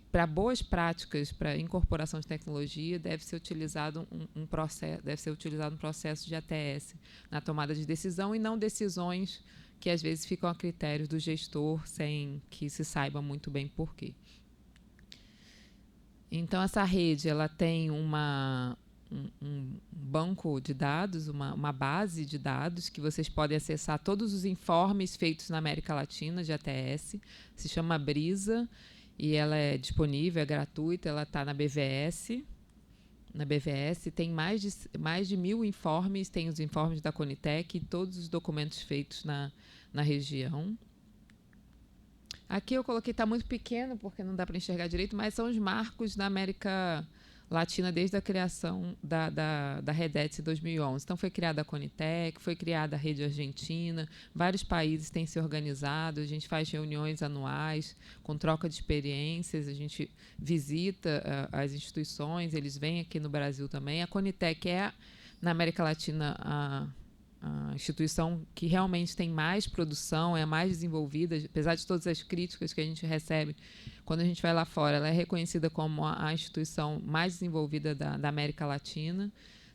para boas práticas para incorporação de tecnologia deve ser utilizado um processo de ATS na tomada de decisão e não decisões que às vezes ficam a critério do gestor sem que se saiba muito bem por quê. Então, essa rede ela tem um banco de dados, uma base de dados que vocês podem acessar todos os informes feitos na América Latina de ATS, se chama Brisa, e ela é disponível, é gratuita, ela está na BVS. Na BVS tem mais de 1.000 informes, tem os informes da Conitec e todos os documentos feitos na região. Aqui eu coloquei, está muito pequeno porque não dá para enxergar direito, mas são os marcos da América Latina desde a criação da REDETS em 2011. Então, foi criada a Conitec, foi criada a Rede Argentina, vários países têm se organizado, a gente faz reuniões anuais com troca de experiências, a gente visita as instituições, eles vêm aqui no Brasil também. A Conitec é, na América Latina, a instituição que realmente tem mais produção, é a mais desenvolvida, apesar de todas as críticas que a gente recebe quando a gente vai lá fora, ela é reconhecida como a instituição mais desenvolvida da América Latina.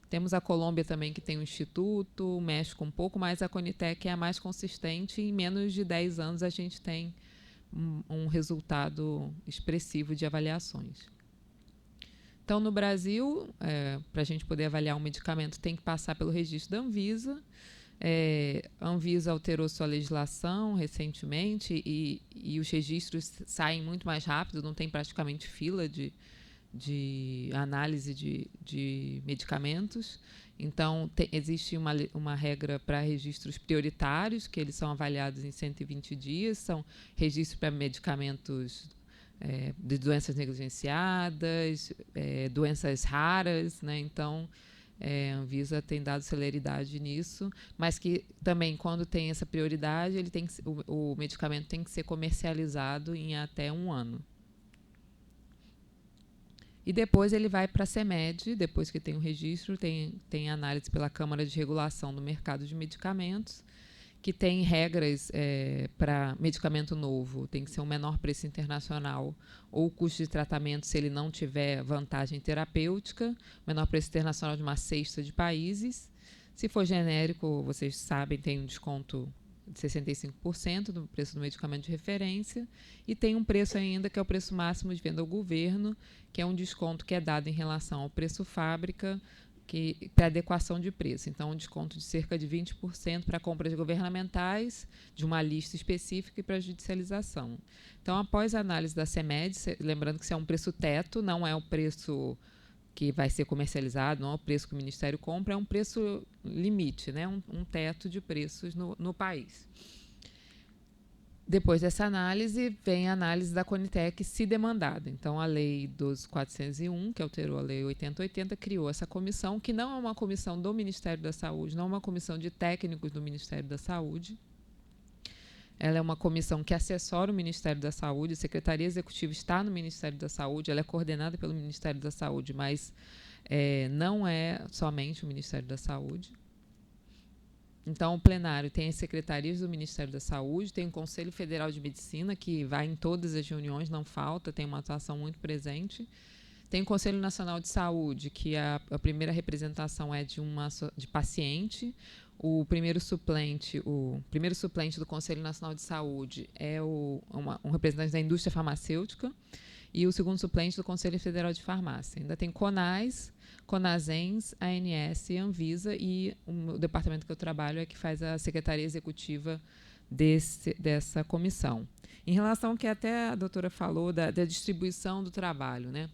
Temos a Colômbia também, que tem um instituto, o México um pouco, mas a Conitec é a mais consistente e em menos de 10 anos a gente tem um resultado expressivo de avaliações. Então, no Brasil, para a gente poder avaliar um medicamento, tem que passar pelo registro da Anvisa. A Anvisa alterou sua legislação recentemente e e os registros saem muito mais rápido, não tem praticamente fila de análise de medicamentos. Então, existe uma regra para registros prioritários, que eles são avaliados em 120 dias, são registros para medicamentos de doenças negligenciadas, doenças raras, né? Então, a Anvisa tem dado celeridade nisso, mas que também, quando tem essa prioridade, o medicamento tem que ser comercializado em até 1 ano. E depois ele vai para a CEMED, depois que tem o registro, tem análise pela Câmara de Regulação do Mercado de Medicamentos, que tem regras para medicamento novo, tem que ser um menor preço internacional ou custo de tratamento se ele não tiver vantagem terapêutica, menor preço internacional de uma cesta de países. Se for genérico, vocês sabem, tem um desconto de 65% do preço do medicamento de referência, e tem um preço ainda que é o preço máximo de venda ao governo, que é um desconto que é dado em relação ao preço fábrica, para adequação de preço. Então, um desconto de cerca de 20% para compras governamentais, de uma lista específica, e para judicialização. Então, após a análise da CEMED, lembrando que isso é um preço teto, não é o preço que vai ser comercializado, não é o preço que o Ministério compra, é um preço limite, né? um teto de preços no país. Depois dessa análise, vem a análise da Conitec, se demandada. Então, a Lei 12.401, que alterou a Lei 8080, criou essa comissão, que não é uma comissão do Ministério da Saúde, não é uma comissão de técnicos do Ministério da Saúde. Ela é uma comissão que assessora o Ministério da Saúde, a Secretaria Executiva está no Ministério da Saúde, ela é coordenada pelo Ministério da Saúde, mas não é somente o Ministério da Saúde. Então, o plenário tem as secretarias do Ministério da Saúde, tem o Conselho Federal de Medicina, que vai em todas as reuniões, não falta, tem uma atuação muito presente. Tem o Conselho Nacional de Saúde, que a primeira representação é de paciente. O primeiro suplente do Conselho Nacional de Saúde é um representante da indústria farmacêutica, e o segundo suplente do Conselho Federal de Farmácia. Ainda tem CONAS, CONASENS, ANS e Anvisa, e o departamento que eu trabalho é que faz a Secretaria Executiva dessa comissão. Em relação ao que até a doutora falou da distribuição do trabalho, né?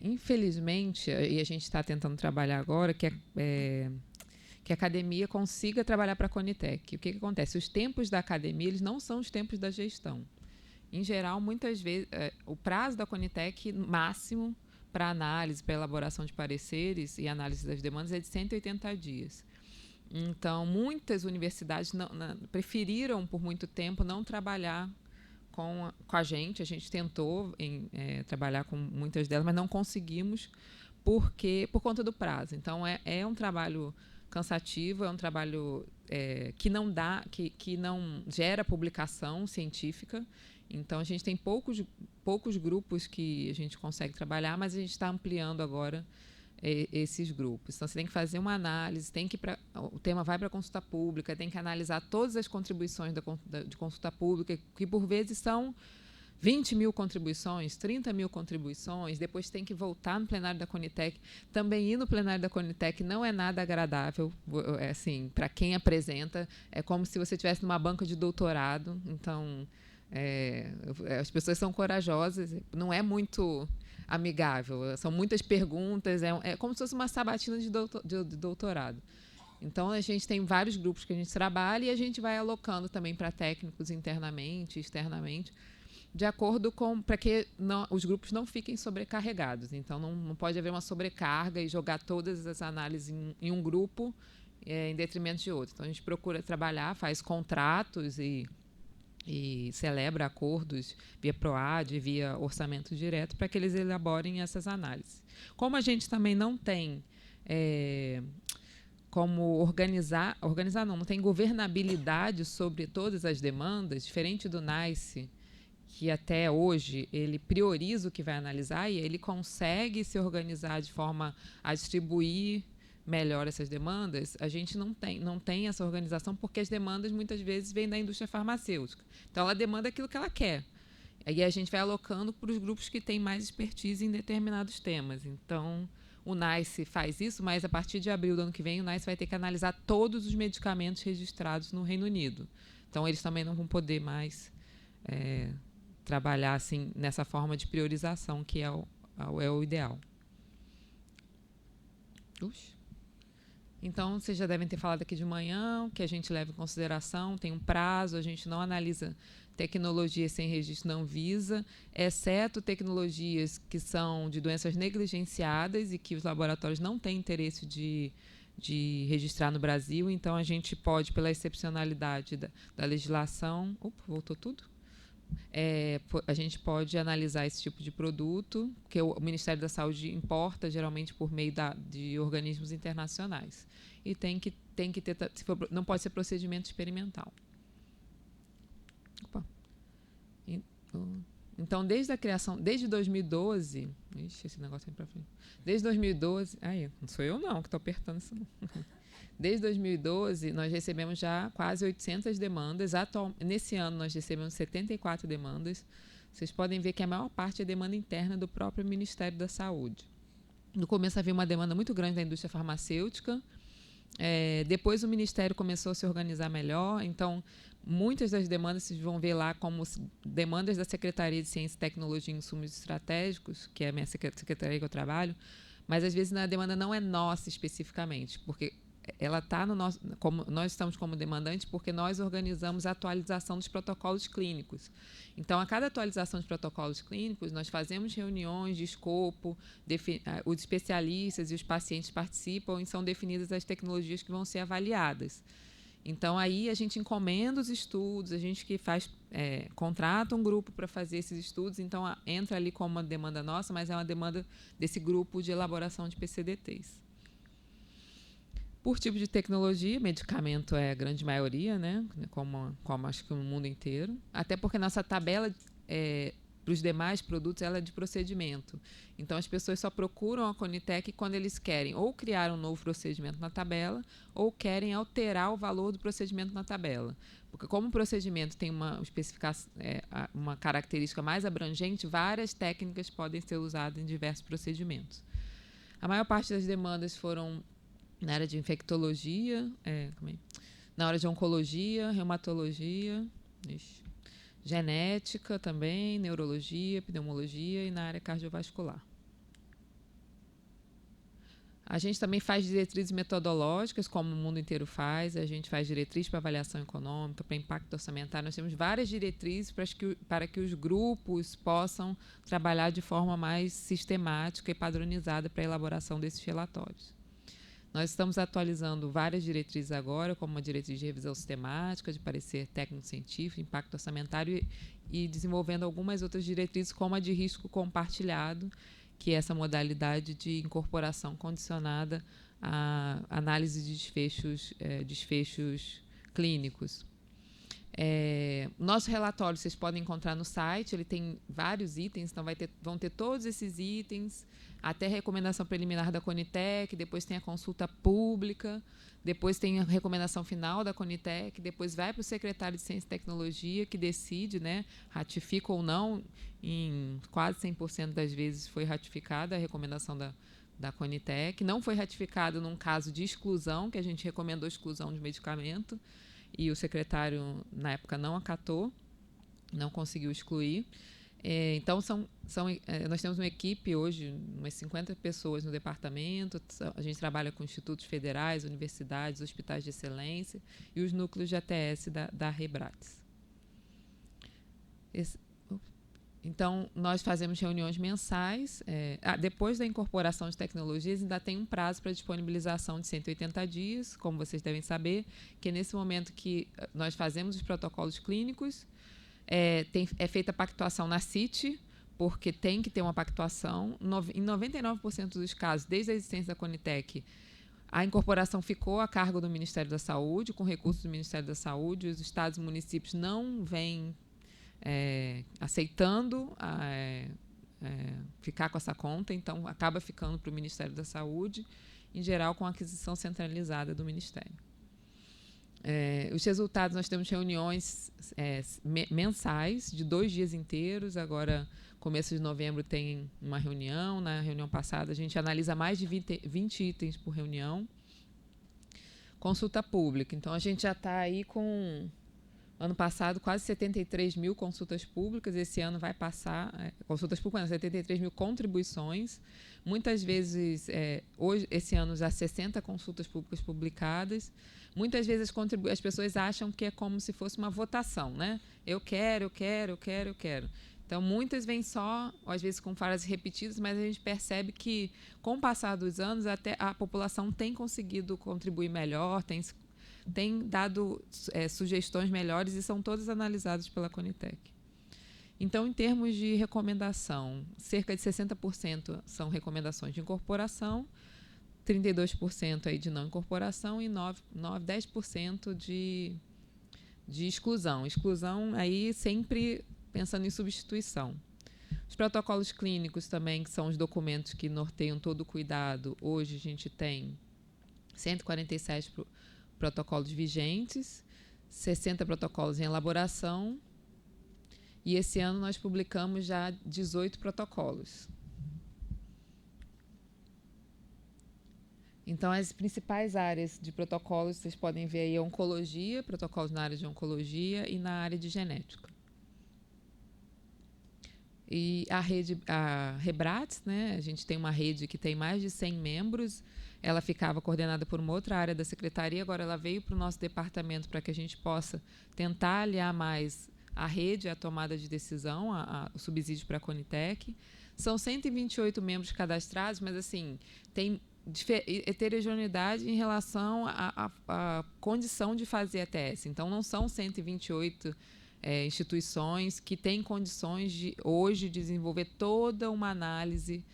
Infelizmente, e a gente está tentando trabalhar agora, que a academia consiga trabalhar para a Conitec. O que acontece? Os tempos da academia eles não são os tempos da gestão. Em geral, muitas vezes, o prazo da Conitec máximo para análise, para elaboração de pareceres e análise das demandas é de 180 dias. Então, muitas universidades preferiram, por muito tempo, não trabalhar com a gente. A gente tentou trabalhar com muitas delas, mas não conseguimos por conta do prazo. Então, é um trabalho cansativo, é um trabalho que não gera publicação científica. Então, a gente tem poucos grupos que a gente consegue trabalhar, mas a gente está ampliando agora esses grupos. Então, você tem que fazer uma análise, o tema vai para a consulta pública, tem que analisar todas as contribuições de consulta pública, que por vezes são 20 mil contribuições, 30 mil contribuições, depois tem que voltar no plenário da Conitec. Também ir no plenário da Conitec não é nada agradável, assim, para quem apresenta, é como se você estivesse numa banca de doutorado. Então, as pessoas são corajosas, não é muito amigável, são muitas perguntas, é como se fosse uma sabatina de doutorado. Então, a gente tem vários grupos que a gente trabalha e a gente vai alocando também para técnicos internamente, externamente, de acordo para que os grupos não fiquem sobrecarregados. Então, não pode haver uma sobrecarga e jogar todas as análises em um grupo em detrimento de outro. Então, a gente procura trabalhar, faz contratos e celebra acordos via PROAD, via orçamento direto, para que eles elaborem essas análises. Como a gente também não tem como organizar não tem governabilidade sobre todas as demandas, diferente do NICE, que até hoje ele prioriza o que vai analisar e ele consegue se organizar de forma a distribuir melhor essas demandas. A gente não tem essa organização porque as demandas muitas vezes vêm da indústria farmacêutica. Então, ela demanda aquilo que ela quer. E a gente vai alocando para os grupos que têm mais expertise em determinados temas. Então, o NICE faz isso, mas a partir de abril do ano que vem, o NICE vai ter que analisar todos os medicamentos registrados no Reino Unido. Então, eles também não vão poder mais trabalhar assim, nessa forma de priorização, que é o ideal. Então, vocês já devem ter falado aqui de manhã, que a gente leva em consideração, tem um prazo, a gente não analisa tecnologias sem registro na Anvisa, exceto tecnologias que são de doenças negligenciadas e que os laboratórios não têm interesse de registrar no Brasil. Então, a gente pode, pela excepcionalidade da legislação... Opa, voltou tudo? A gente pode analisar esse tipo de produto, porque o Ministério da Saúde importa geralmente por meio de organismos internacionais. E tem que ter, não pode ser procedimento experimental. Opa. Então, desde a criação, desde 2012, esse negócio aí para frente. Desde 2012, não sou eu não que estou apertando isso não. Desde 2012, nós recebemos já quase 800 demandas. Nesse ano, nós recebemos 74 demandas. Vocês podem ver que a maior parte é demanda interna do próprio Ministério da Saúde. No começo havia uma demanda muito grande da indústria farmacêutica. Depois o Ministério começou a se organizar melhor. Então, muitas das demandas vocês vão ver lá como demandas da Secretaria de Ciência, Tecnologia e Insumos Estratégicos, que é a minha secretaria que eu trabalho, mas às vezes a demanda não é nossa especificamente, porque ela está no nosso, nós estamos como demandantes porque nós organizamos a atualização dos protocolos clínicos. Então, a cada atualização de protocolos clínicos, nós fazemos reuniões de escopo, os especialistas e os pacientes participam e são definidas as tecnologias que vão ser avaliadas. Então, aí a gente encomenda os estudos, a gente que contrata um grupo para fazer esses estudos, então entra ali como uma demanda nossa, mas é uma demanda desse grupo de elaboração de PCDTs. Por tipo de tecnologia, medicamento é a grande maioria, né? Como acho que no mundo inteiro. Até porque nossa tabela, para os demais produtos, ela é de procedimento. Então, as pessoas só procuram a Conitec quando eles querem ou criar um novo procedimento na tabela ou querem alterar o valor do procedimento na tabela. Porque como o procedimento tem uma característica mais abrangente, várias técnicas podem ser usadas em diversos procedimentos. A maior parte das demandas foram na área de infectologia, na área de oncologia, reumatologia, genética também, neurologia, pneumologia e na área cardiovascular. A gente também faz diretrizes metodológicas, como o mundo inteiro faz. A gente faz diretriz para avaliação econômica, para impacto orçamentário. Nós temos várias diretrizes para que os grupos possam trabalhar de forma mais sistemática e padronizada para a elaboração desses relatórios. Nós estamos atualizando várias diretrizes agora, como a diretriz de revisão sistemática, de parecer técnico-científico, impacto orçamentário e desenvolvendo algumas outras diretrizes, como a de risco compartilhado, que é essa modalidade de incorporação condicionada à análise de desfechos clínicos. Nosso relatório vocês podem encontrar no site, ele tem vários itens, então vão ter todos esses itens, até a recomendação preliminar da Conitec, depois tem a consulta pública, depois tem a recomendação final da Conitec, depois vai para o secretário de Ciência e Tecnologia, que decide, né, ratifica ou não, em quase 100% das vezes foi ratificada a recomendação da Conitec. Não foi ratificado num caso de exclusão, que a gente recomendou exclusão de medicamento, e o secretário, na época, não acatou, não conseguiu excluir. Então, nós temos uma equipe hoje, umas 50 pessoas no departamento, a gente trabalha com institutos federais, universidades, hospitais de excelência e os núcleos de ATS da Rebrates. Então, nós fazemos reuniões mensais. Depois da incorporação de tecnologias, ainda tem um prazo para disponibilização de 180 dias, como vocês devem saber, que é nesse momento que nós fazemos os protocolos clínicos, é feita a pactuação na CIT, porque tem que ter uma pactuação. Em 99% dos casos, desde a existência da Conitec, a incorporação ficou a cargo do Ministério da Saúde, com recursos do Ministério da Saúde. Os estados e municípios não vêm aceitando ficar com essa conta, então acaba ficando para o Ministério da Saúde, em geral com a aquisição centralizada do Ministério. Os resultados, nós temos reuniões mensais, de 2 dias inteiros. Agora, começo de novembro, tem uma reunião. Na reunião passada, a gente analisa mais de 20 itens por reunião. Consulta pública. Então, a gente já está aí com, ano passado, quase 73 mil consultas públicas. Esse ano vai passar, consultas públicas, 73 mil contribuições. Muitas vezes, hoje, esse ano, já 60 consultas públicas publicadas. Muitas vezes as pessoas acham que é como se fosse uma votação, né? Eu quero, eu quero, eu quero, eu quero. Então, muitas vêm só, às vezes com frases repetidas, mas a gente percebe que, com o passar dos anos, até a população tem conseguido contribuir melhor, tem dado sugestões melhores e são todas analisadas pela Conitec. Então, em termos de recomendação, cerca de 60% são recomendações de incorporação, 32% aí de não incorporação e 10% de exclusão. Exclusão aí sempre pensando em substituição. Os protocolos clínicos também, que são os documentos que norteiam todo o cuidado. Hoje a gente tem 147 protocolos vigentes, 60 protocolos em elaboração, e esse ano nós publicamos já 18 protocolos. Então, as principais áreas de protocolos, vocês podem ver aí, a oncologia, protocolos na área de oncologia e na área de genética. E a Rebrates, né, a gente tem uma rede que tem mais de 100 membros, ela ficava coordenada por uma outra área da secretaria, agora ela veio para o nosso departamento para que a gente possa tentar aliar mais a rede, a tomada de decisão, o subsídio para a Conitec. São 128 membros cadastrados, mas assim, tem heterogeneidade em relação à condição de fazer ETS. Então, não são 128 instituições que têm condições de, hoje, desenvolver toda uma análise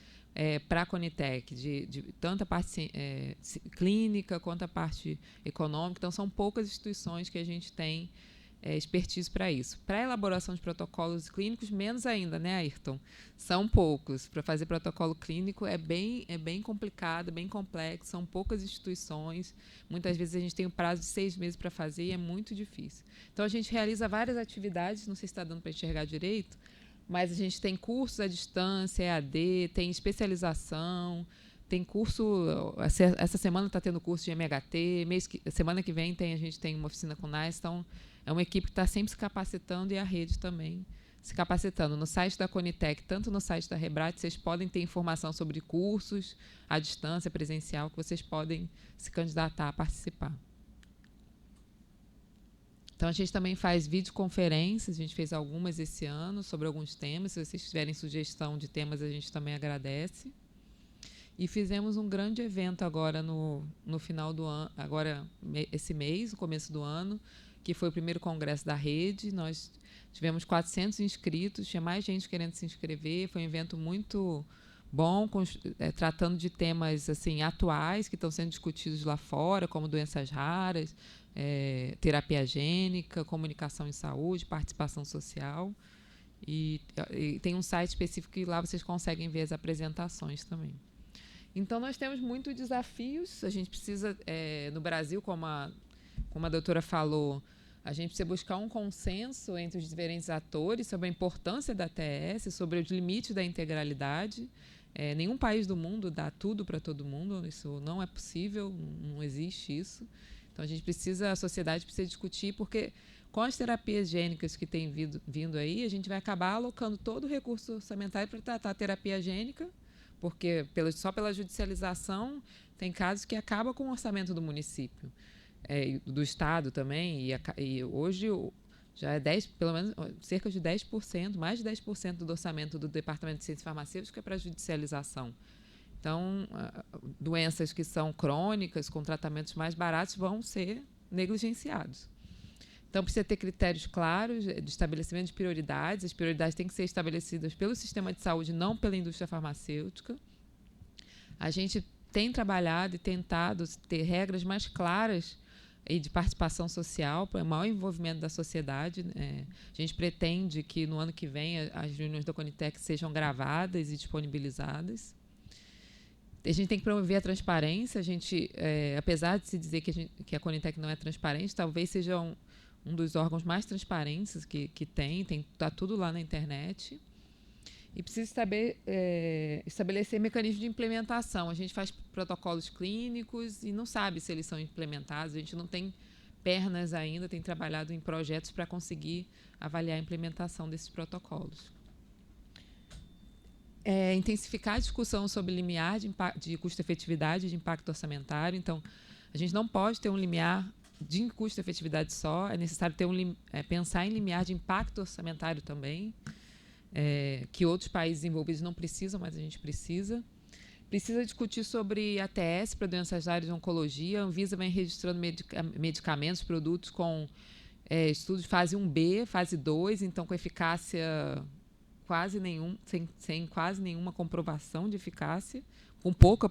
para a Conitec, de tanto a parte clínica quanto a parte econômica. Então, são poucas instituições que a gente tem expertise para isso. Para a elaboração de protocolos clínicos, menos ainda, né, Ayrton? São poucos. Para fazer protocolo clínico é bem complicado, bem complexo, são poucas instituições. Muitas vezes a gente tem um prazo de 6 meses para fazer e é muito difícil. Então, a gente realiza várias atividades, não sei se está dando para enxergar direito, mas a gente tem cursos à distância, EAD, tem especialização, tem curso, essa semana está tendo curso de MHT, semana que vem a gente tem uma oficina com NAS, então é uma equipe que está sempre se capacitando e a rede também se capacitando. No site da Conitec, tanto no site da Rebrate, vocês podem ter informação sobre cursos à distância, presencial, que vocês podem se candidatar a participar. Então, a gente também faz videoconferências, a gente fez algumas esse ano sobre alguns temas. Se vocês tiverem sugestão de temas, a gente também agradece. E fizemos um grande evento agora no final do ano, agora esse mês, no começo do ano, que foi o primeiro congresso da rede. Nós tivemos 400 inscritos, tinha mais gente querendo se inscrever. Foi um evento muito bom, tratando de temas assim, atuais que estão sendo discutidos lá fora, como doenças raras, terapia gênica, comunicação em saúde, participação social. E tem um site específico que lá vocês conseguem ver as apresentações também. Então, nós temos muitos desafios. A gente precisa, no Brasil, como a doutora falou, a gente precisa buscar um consenso entre os diferentes atores sobre a importância da ATS, sobre os limites da integralidade. Nenhum país do mundo dá tudo para todo mundo, isso não é possível, não existe isso. Então, a sociedade precisa discutir, porque com as terapias gênicas que têm vindo aí, a gente vai acabar alocando todo o recurso orçamentário para tratar a terapia gênica, porque só pela judicialização tem casos que acabam com o orçamento do município, do estado também, e hoje já é pelo menos cerca de 10%, mais de 10% do orçamento do Departamento de Ciência Farmacêutica é para judicialização. Então, doenças que são crônicas, com tratamentos mais baratos, vão ser negligenciados. Então, precisa ter critérios claros de estabelecimento de prioridades. As prioridades têm que ser estabelecidas pelo sistema de saúde, não pela indústria farmacêutica. A gente tem trabalhado e tentado ter regras mais claras de participação social, para o maior envolvimento da sociedade. A gente pretende que, no ano que vem, as reuniões da Conitec sejam gravadas e disponibilizadas. A gente tem que promover a transparência. A gente, apesar de se dizer que a Conitec não é transparente, talvez seja um dos órgãos mais transparentes que tem. Está tudo lá na internet. E precisa estabelecer mecanismos de implementação. A gente faz protocolos clínicos e não sabe se eles são implementados. A gente não tem pernas ainda, tem trabalhado em projetos para conseguir avaliar a implementação desses protocolos. Intensificar a discussão sobre limiar de custo-efetividade e de impacto orçamentário. Então, a gente não pode ter um limiar de custo-efetividade só, é necessário pensar em limiar de impacto orçamentário também, que outros países envolvidos não precisam, mas a gente precisa. Precisa discutir sobre ATS para doenças da área de oncologia. A Anvisa vem registrando medicamentos, produtos com estudos de fase 1B, fase 2, então com eficácia quase nenhum, sem quase nenhuma comprovação de eficácia, com pouca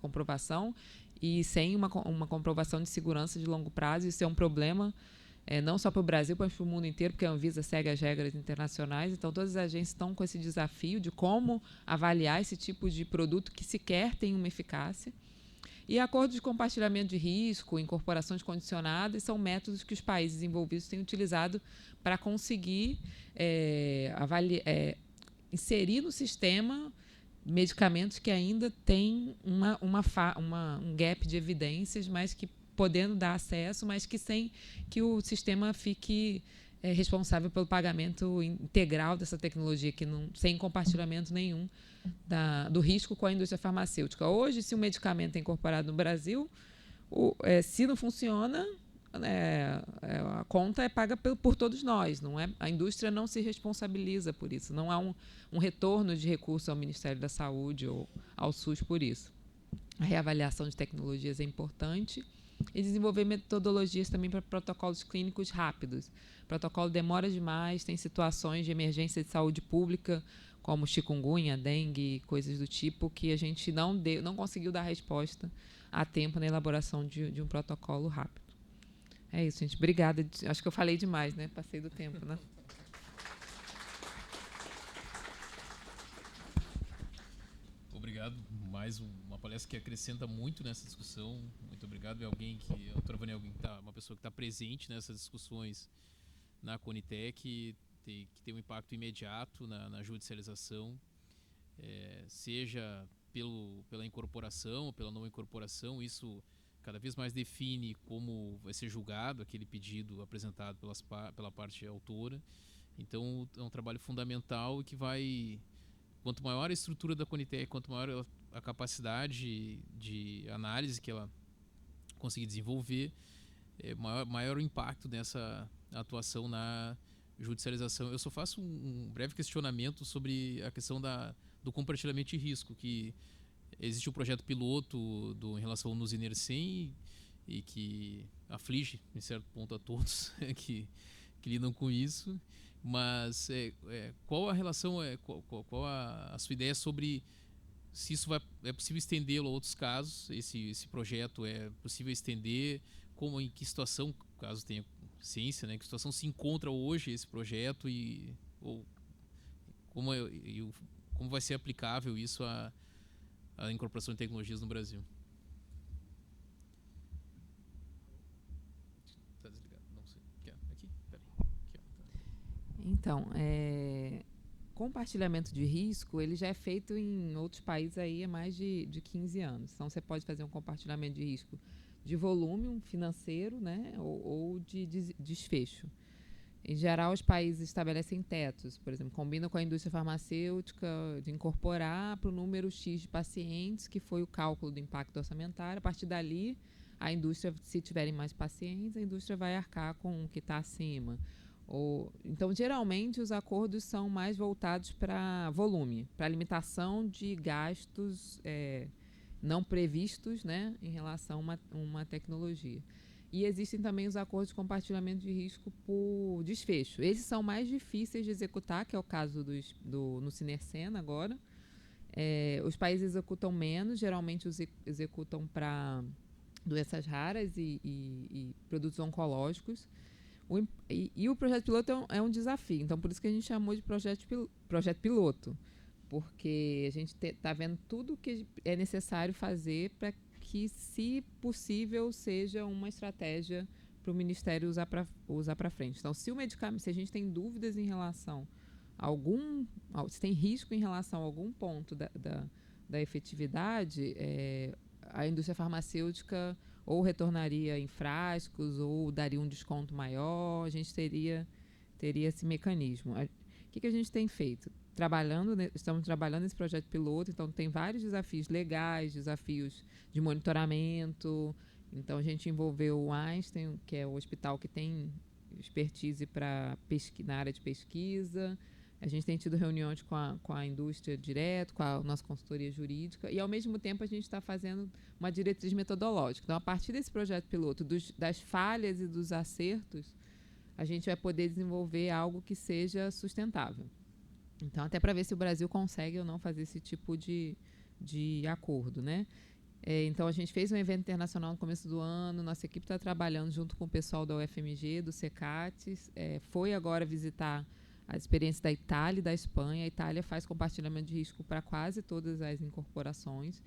comprovação e sem uma comprovação de segurança de longo prazo. Isso é um problema, não só para o Brasil, mas para o mundo inteiro, porque a Anvisa segue as regras internacionais. Então, todas as agências estão com esse desafio de como avaliar esse tipo de produto que sequer tem uma eficácia. E acordos de compartilhamento de risco, incorporações condicionadas, são métodos que os países envolvidos têm utilizado para conseguir inserir no sistema medicamentos que ainda têm um gap de evidências, mas que podendo dar acesso, mas que sem que o sistema fique responsável pelo pagamento integral dessa tecnologia, sem compartilhamento nenhum do risco com a indústria farmacêutica. Hoje, se um medicamento é incorporado no Brasil, se não funciona, a conta é paga por todos nós. Não é, a indústria não se responsabiliza por isso. Não há um retorno de recurso ao Ministério da Saúde ou ao SUS por isso. A reavaliação de tecnologias é importante. E desenvolver metodologias também para protocolos clínicos rápidos. O protocolo demora demais, tem situações de emergência de saúde pública, como chikungunya, dengue, coisas do tipo, que a gente não conseguiu dar resposta a tempo na elaboração de um protocolo rápido. É isso, gente. Obrigada. Acho que eu falei demais, né? Passei do tempo, né? Obrigado. Mais uma palestra que acrescenta muito nessa discussão. Muito obrigado. A doutora Vânia, uma pessoa que está presente nessas discussões na Conitec, que tem um impacto imediato na judicialização, seja pela incorporação ou pela não incorporação. Isso cada vez mais define como vai ser julgado aquele pedido apresentado pela parte autora. Então, é um trabalho fundamental que vai... Quanto maior a estrutura da Conitec, quanto maior a capacidade de análise que ela conseguir desenvolver, maior o impacto dessa atuação na judicialização. Eu só faço um breve questionamento sobre a questão do compartilhamento de risco, que existe um projeto piloto em relação ao Nusiner 100 e que aflige, em certo ponto, a todos que lidam com isso. Mas qual a relação, qual a sua ideia sobre se isso é possível estendê-lo a outros casos? Esse projeto é possível estender? Em que situação, caso tenha ciência, né, em que situação se encontra hoje esse projeto como vai ser aplicável isso à incorporação de tecnologias no Brasil? Está desligado? Não sei. Aqui? Peraí. Aqui, ó. Então, compartilhamento de risco, ele já é feito em outros países aí há mais de 15 anos. Então, você pode fazer um compartilhamento de risco de volume, um financeiro, né, ou de desfecho. Em geral, os países estabelecem tetos, por exemplo, combinam com a indústria farmacêutica de incorporar para o número X de pacientes, que foi o cálculo do impacto orçamentário. A partir dali, a indústria, se tiverem mais pacientes, a indústria vai arcar com o que está acima. Então, geralmente, os acordos são mais voltados para volume, para limitação de gastos não previstos, né, em relação a uma tecnologia. E existem também os acordos de compartilhamento de risco por desfecho. Esses são mais difíceis de executar, que é o caso no Nusiner 100 agora. Os países executam menos, geralmente os executam para doenças raras e produtos oncológicos. O projeto piloto é um desafio, então por isso que a gente chamou de projeto piloto. porque a gente está vendo tudo o que é necessário fazer para que, se possível, seja uma estratégia para o Ministério usar para frente. Então, se a gente tem dúvidas em relação a se tem risco em relação a algum ponto da efetividade, a indústria farmacêutica ou retornaria em frascos ou daria um desconto maior, a gente teria esse mecanismo. O que a gente tem feito? Estamos trabalhando nesse projeto piloto, então tem vários desafios legais, desafios de monitoramento. Então a gente envolveu o Einstein, que é o hospital que tem expertise na área de pesquisa. A gente tem tido reuniões com a indústria direto, com a nossa consultoria jurídica, e ao mesmo tempo a gente está fazendo uma diretriz metodológica. Então, a partir desse projeto piloto, das falhas e dos acertos, a gente vai poder desenvolver algo que seja sustentável. Então, até para ver se o Brasil consegue ou não fazer esse tipo de acordo, né? Então, a gente fez um evento internacional no começo do ano, nossa equipe está trabalhando junto com o pessoal da UFMG, do CECATES, foi agora visitar a experiência da Itália e da Espanha. A Itália faz compartilhamento de risco para quase todas as incorporações,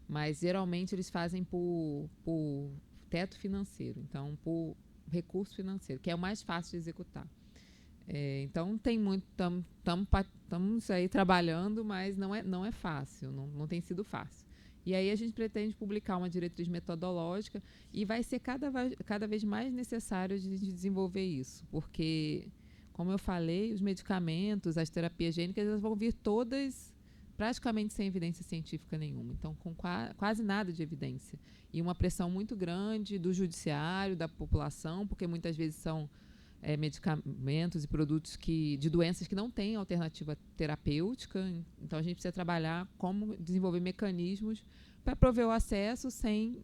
mas geralmente eles fazem por teto financeiro, então por recurso financeiro, que é o mais fácil de executar. Então tem muito, estamos aí trabalhando, mas não é fácil, não tem sido fácil. E aí a gente pretende publicar uma diretriz metodológica e vai ser cada vez mais necessário de desenvolver isso, porque, como eu falei, os medicamentos, as terapias gênicas, elas vão vir todas praticamente sem evidência científica nenhuma. Então, com quase nada de evidência. E uma pressão muito grande do judiciário, da população, porque muitas vezes são medicamentos e produtos de doenças que não têm alternativa terapêutica. Então, a gente precisa trabalhar como desenvolver mecanismos para prover o acesso sem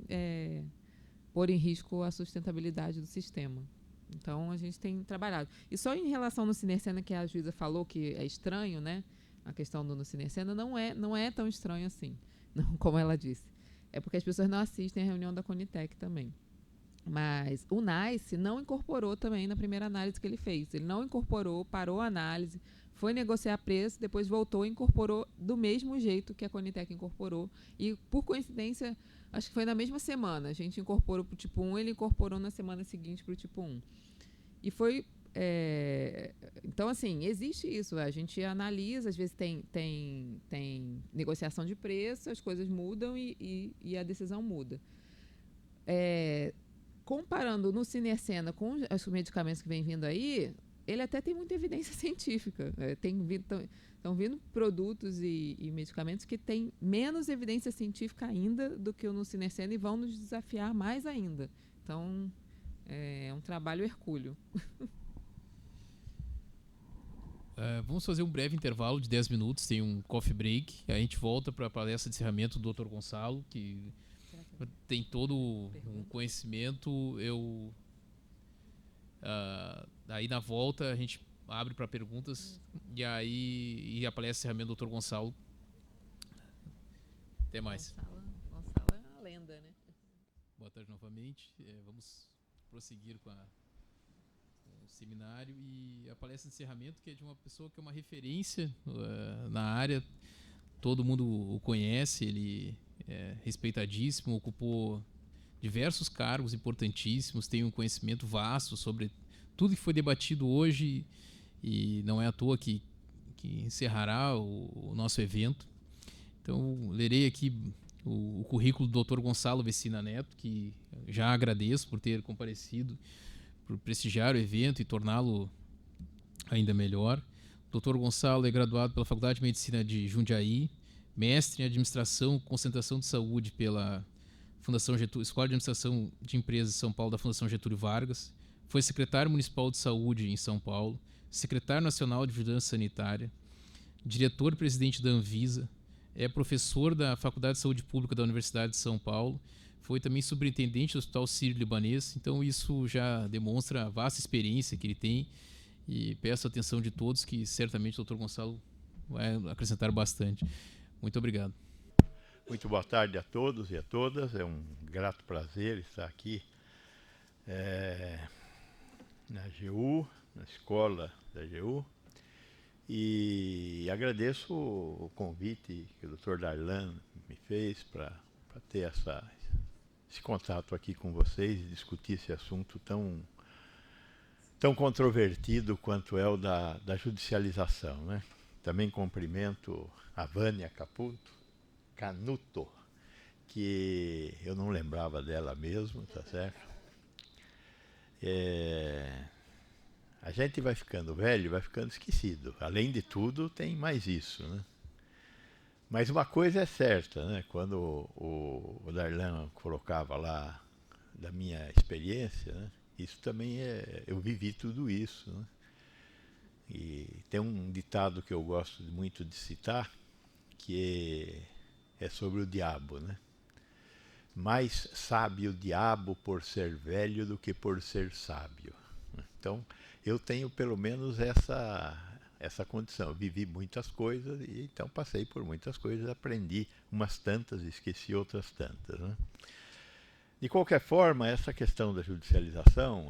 pôr em risco a sustentabilidade do sistema. Então, a gente tem trabalhado. E só em relação no Cinercena, que a juíza falou que é estranho, né? A questão do Cinercena não é tão estranho assim, não, como ela disse. É porque as pessoas não assistem à reunião da Conitec também. Mas o NICE não incorporou também na primeira análise que ele fez. Ele não incorporou, parou a análise, foi negociar preço, depois voltou e incorporou do mesmo jeito que a Conitec incorporou. E, por coincidência, acho que foi na mesma semana. A gente incorporou para o tipo 1, ele incorporou na semana seguinte para o tipo 1. E foi... então, assim, existe isso. A gente analisa, às vezes tem negociação de preço, as coisas mudam e a decisão muda. Comparando no Cinercena com os medicamentos que vem vindo aí, ele até tem muita evidência científica. Estão vindo produtos e medicamentos que têm menos evidência científica ainda do que o no Cinercena e vão nos desafiar mais ainda. Então, é um trabalho hercúleo. Vamos fazer um breve intervalo de 10 minutos, tem um coffee break, aí a gente volta para a palestra de encerramento do Dr. Gonçalo, que tem todo um conhecimento. Aí na volta a gente abre para perguntas e aí a palestra de encerramento do Dr. Gonçalo. Até mais. Gonçalo é uma lenda, né? Boa tarde novamente. Vamos prosseguir com o seminário e a palestra de encerramento, que é de uma pessoa que é uma referência na área. Todo mundo o conhece, ele é respeitadíssimo, ocupou diversos cargos importantíssimos, tem um conhecimento vasto sobre tudo que foi debatido hoje e não é à toa que encerrará o nosso evento. Então, lerei aqui o currículo do Dr. Gonçalo Vecina Neto, que já agradeço por ter comparecido, por prestigiar o evento e torná-lo ainda melhor. O Dr. Gonçalo é graduado pela Faculdade de Medicina de Jundiaí, mestre em Administração e Concentração de Saúde pela Fundação Escola de Administração de Empresas de São Paulo da Fundação Getúlio Vargas, foi secretário municipal de saúde em São Paulo, secretário nacional de Vigilância Sanitária, diretor-presidente da Anvisa, é professor da Faculdade de Saúde Pública da Universidade de São Paulo, foi também superintendente do Hospital Sírio-Libanês. Então isso já demonstra a vasta experiência que ele tem e peço a atenção de todos, que certamente o Dr. Gonçalo vai acrescentar bastante. Muito obrigado. Muito boa tarde a todos e a todas. É um grato prazer estar aqui na AGU, na escola da AGU. E agradeço o convite que o Dr. Darlan me fez para ter esse contato aqui com vocês e discutir esse assunto tão controvertido quanto é o da judicialização, né? Também cumprimento a Vânia Canuto, que eu não lembrava dela mesmo, tá certo? A gente vai ficando velho, vai ficando esquecido. Além de tudo, tem mais isso, né? Mas uma coisa é certa, né? Quando o Darlan colocava lá da minha experiência, né? Isso também eu vivi tudo isso, né? E tem um ditado que eu gosto muito de citar, que é sobre o diabo, né? Mais sabe o diabo por ser velho do que por ser sábio. Então, eu tenho pelo menos essa condição. Eu vivi muitas coisas e então passei por muitas coisas, aprendi umas tantas e esqueci outras tantas, né? De qualquer forma, essa questão da judicialização,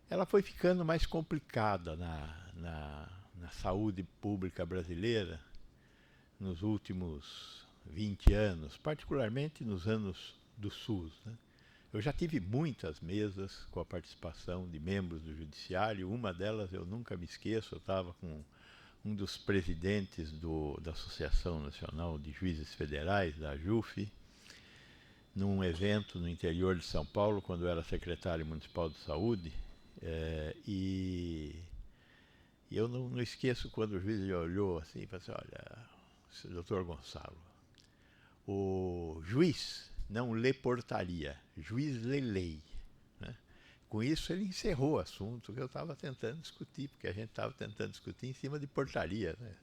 ela foi ficando mais complicada na saúde pública brasileira nos últimos 20 anos, particularmente nos anos do SUS, né? Eu já tive muitas mesas com a participação de membros do Judiciário. Uma delas eu nunca me esqueço, eu estava com um dos presidentes da Associação Nacional de Juízes Federais, da AJUF, num evento no interior de São Paulo, quando eu era secretário municipal de saúde, e eu não esqueço quando o juiz olhou assim e falou assim: olha, doutor Gonçalo, o juiz não lê portaria, juiz lê lei, né? Com isso ele encerrou o assunto que eu estava tentando discutir, porque a gente estava tentando discutir em cima de portaria, né?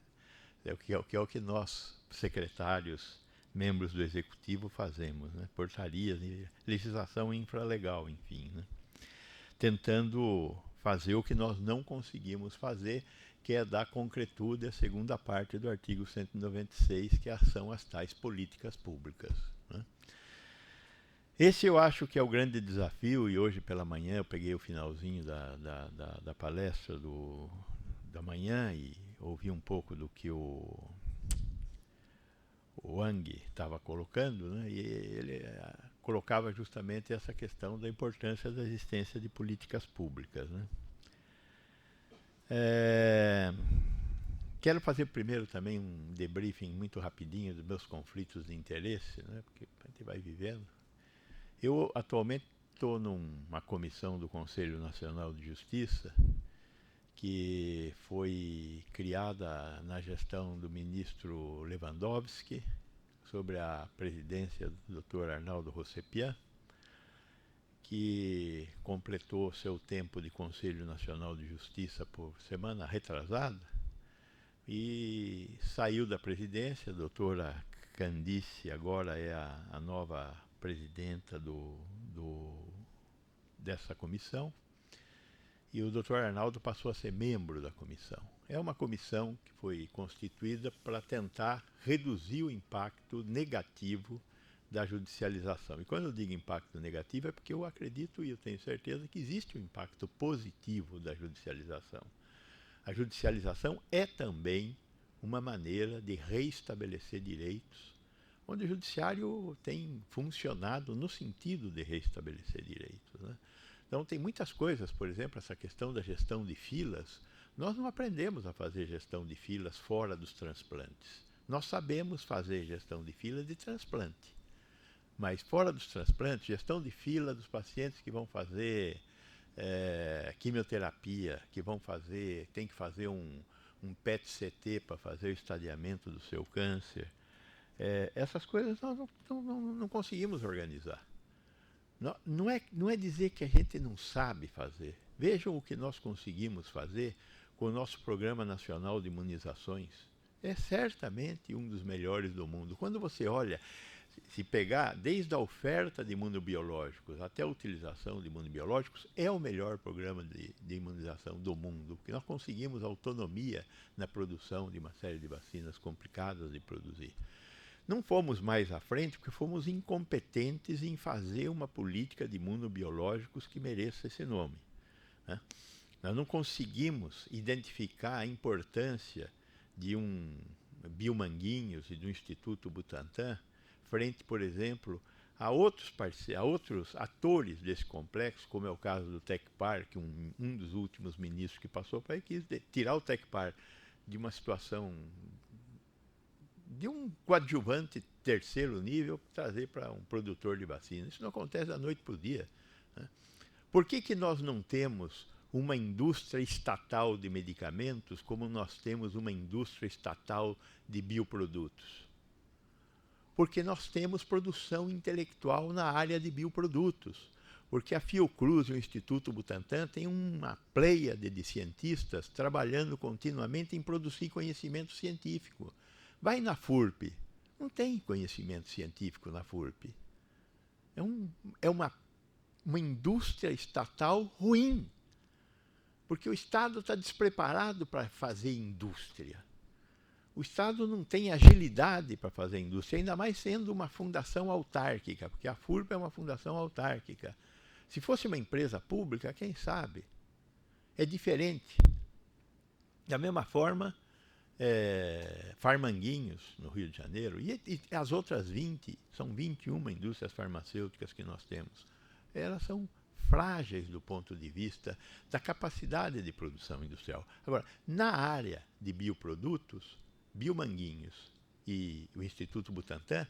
É o que nós, secretários, membros do Executivo, fazemos, né? Portarias, legislação infralegal, enfim, né? Tentando fazer o que nós não conseguimos fazer, que é dar concretude à segunda parte do artigo 196, que são as tais políticas públicas, né? Esse eu acho que é o grande desafio, e hoje pela manhã eu peguei o finalzinho da palestra da manhã e ouvi um pouco do que o Wang estava colocando, né? E ele colocava justamente essa questão da importância da existência de políticas públicas, né? Quero fazer primeiro também um debriefing muito rapidinho dos meus conflitos de interesse, né? Porque a gente vai vivendo. Eu atualmente estou numa comissão do Conselho Nacional de Justiça que foi criada na gestão do ministro Lewandowski, sob a presidência do Dr. Arnaldo Rossepian, que completou seu tempo de Conselho Nacional de Justiça por semana retrasada e saiu da presidência. A doutora Candice agora é a nova presidenta dessa comissão, e o Dr. Arnaldo passou a ser membro da comissão. É uma comissão que foi constituída para tentar reduzir o impacto negativo da judicialização. E quando eu digo impacto negativo é porque eu acredito e eu tenho certeza que existe um impacto positivo da judicialização. A judicialização é também uma maneira de reestabelecer direitos, onde o judiciário tem funcionado no sentido de reestabelecer direitos, né? Então tem muitas coisas, por exemplo, essa questão da gestão de filas. Nós não aprendemos a fazer gestão de filas fora dos transplantes. Nós sabemos fazer gestão de fila de transplante, mas fora dos transplantes, gestão de fila dos pacientes que vão fazer quimioterapia, tem que fazer um PET-CT para fazer o estadiamento do seu câncer. Essas coisas nós não conseguimos organizar. Não é dizer que a gente não sabe fazer. Vejam o que nós conseguimos fazer com o nosso Programa Nacional de Imunizações. É certamente um dos melhores do mundo. Quando você olha, se pegar desde a oferta de imunobiológicos até a utilização de imunobiológicos, é o melhor programa de imunização do mundo, porque nós conseguimos autonomia na produção de uma série de vacinas complicadas de produzir. Não fomos mais à frente porque fomos incompetentes em fazer uma política de imunobiológicos que mereça esse nome, né? Nós não conseguimos identificar a importância de um Biomanguinhos e do Instituto Butantan frente, por exemplo, a outros atores desse complexo, como é o caso do Tecpar, que um dos últimos ministros que passou para aí quis tirar o Tecpar de uma situação de um coadjuvante terceiro nível, trazer para um produtor de vacina. Isso não acontece da noite para o dia, né? Por que nós não temos uma indústria estatal de medicamentos como nós temos uma indústria estatal de bioprodutos? Porque nós temos produção intelectual na área de bioprodutos. Porque a Fiocruz e o Instituto Butantan têm uma pleiade de cientistas trabalhando continuamente em produzir conhecimento científico. Vai na FURP, não tem conhecimento científico na FURP. É uma indústria estatal ruim, porque o Estado está despreparado para fazer indústria. O Estado não tem agilidade para fazer indústria, ainda mais sendo uma fundação autárquica, porque a FURP é uma fundação autárquica. Se fosse uma empresa pública, quem sabe? É diferente. Da mesma forma, Farmanguinhos, no Rio de Janeiro, e as outras 20, são 21 indústrias farmacêuticas que nós temos. Elas são frágeis do ponto de vista da capacidade de produção industrial. Agora, na área de bioprodutos, Biomanguinhos e o Instituto Butantan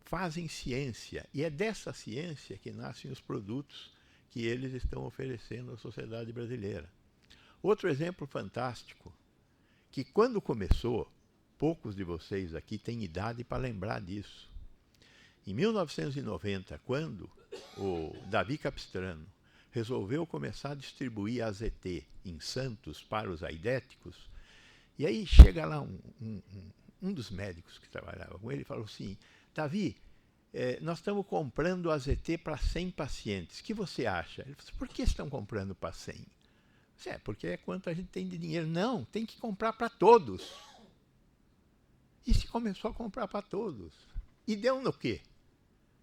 fazem ciência, e é dessa ciência que nascem os produtos que eles estão oferecendo à sociedade brasileira. Outro exemplo fantástico, que quando começou, poucos de vocês aqui têm idade para lembrar disso. Em 1990, quando o Davi Capistrano resolveu começar a distribuir AZT em Santos para os aidéticos, e aí chega lá um dos médicos que trabalhava com ele e falou assim: Davi, nós estamos comprando AZT para 100 pacientes, o que você acha? Ele falou assim: por que estão comprando para 100? Porque é quanto a gente tem de dinheiro. Não, tem que comprar para todos. E se começou a comprar para todos. E deu no quê?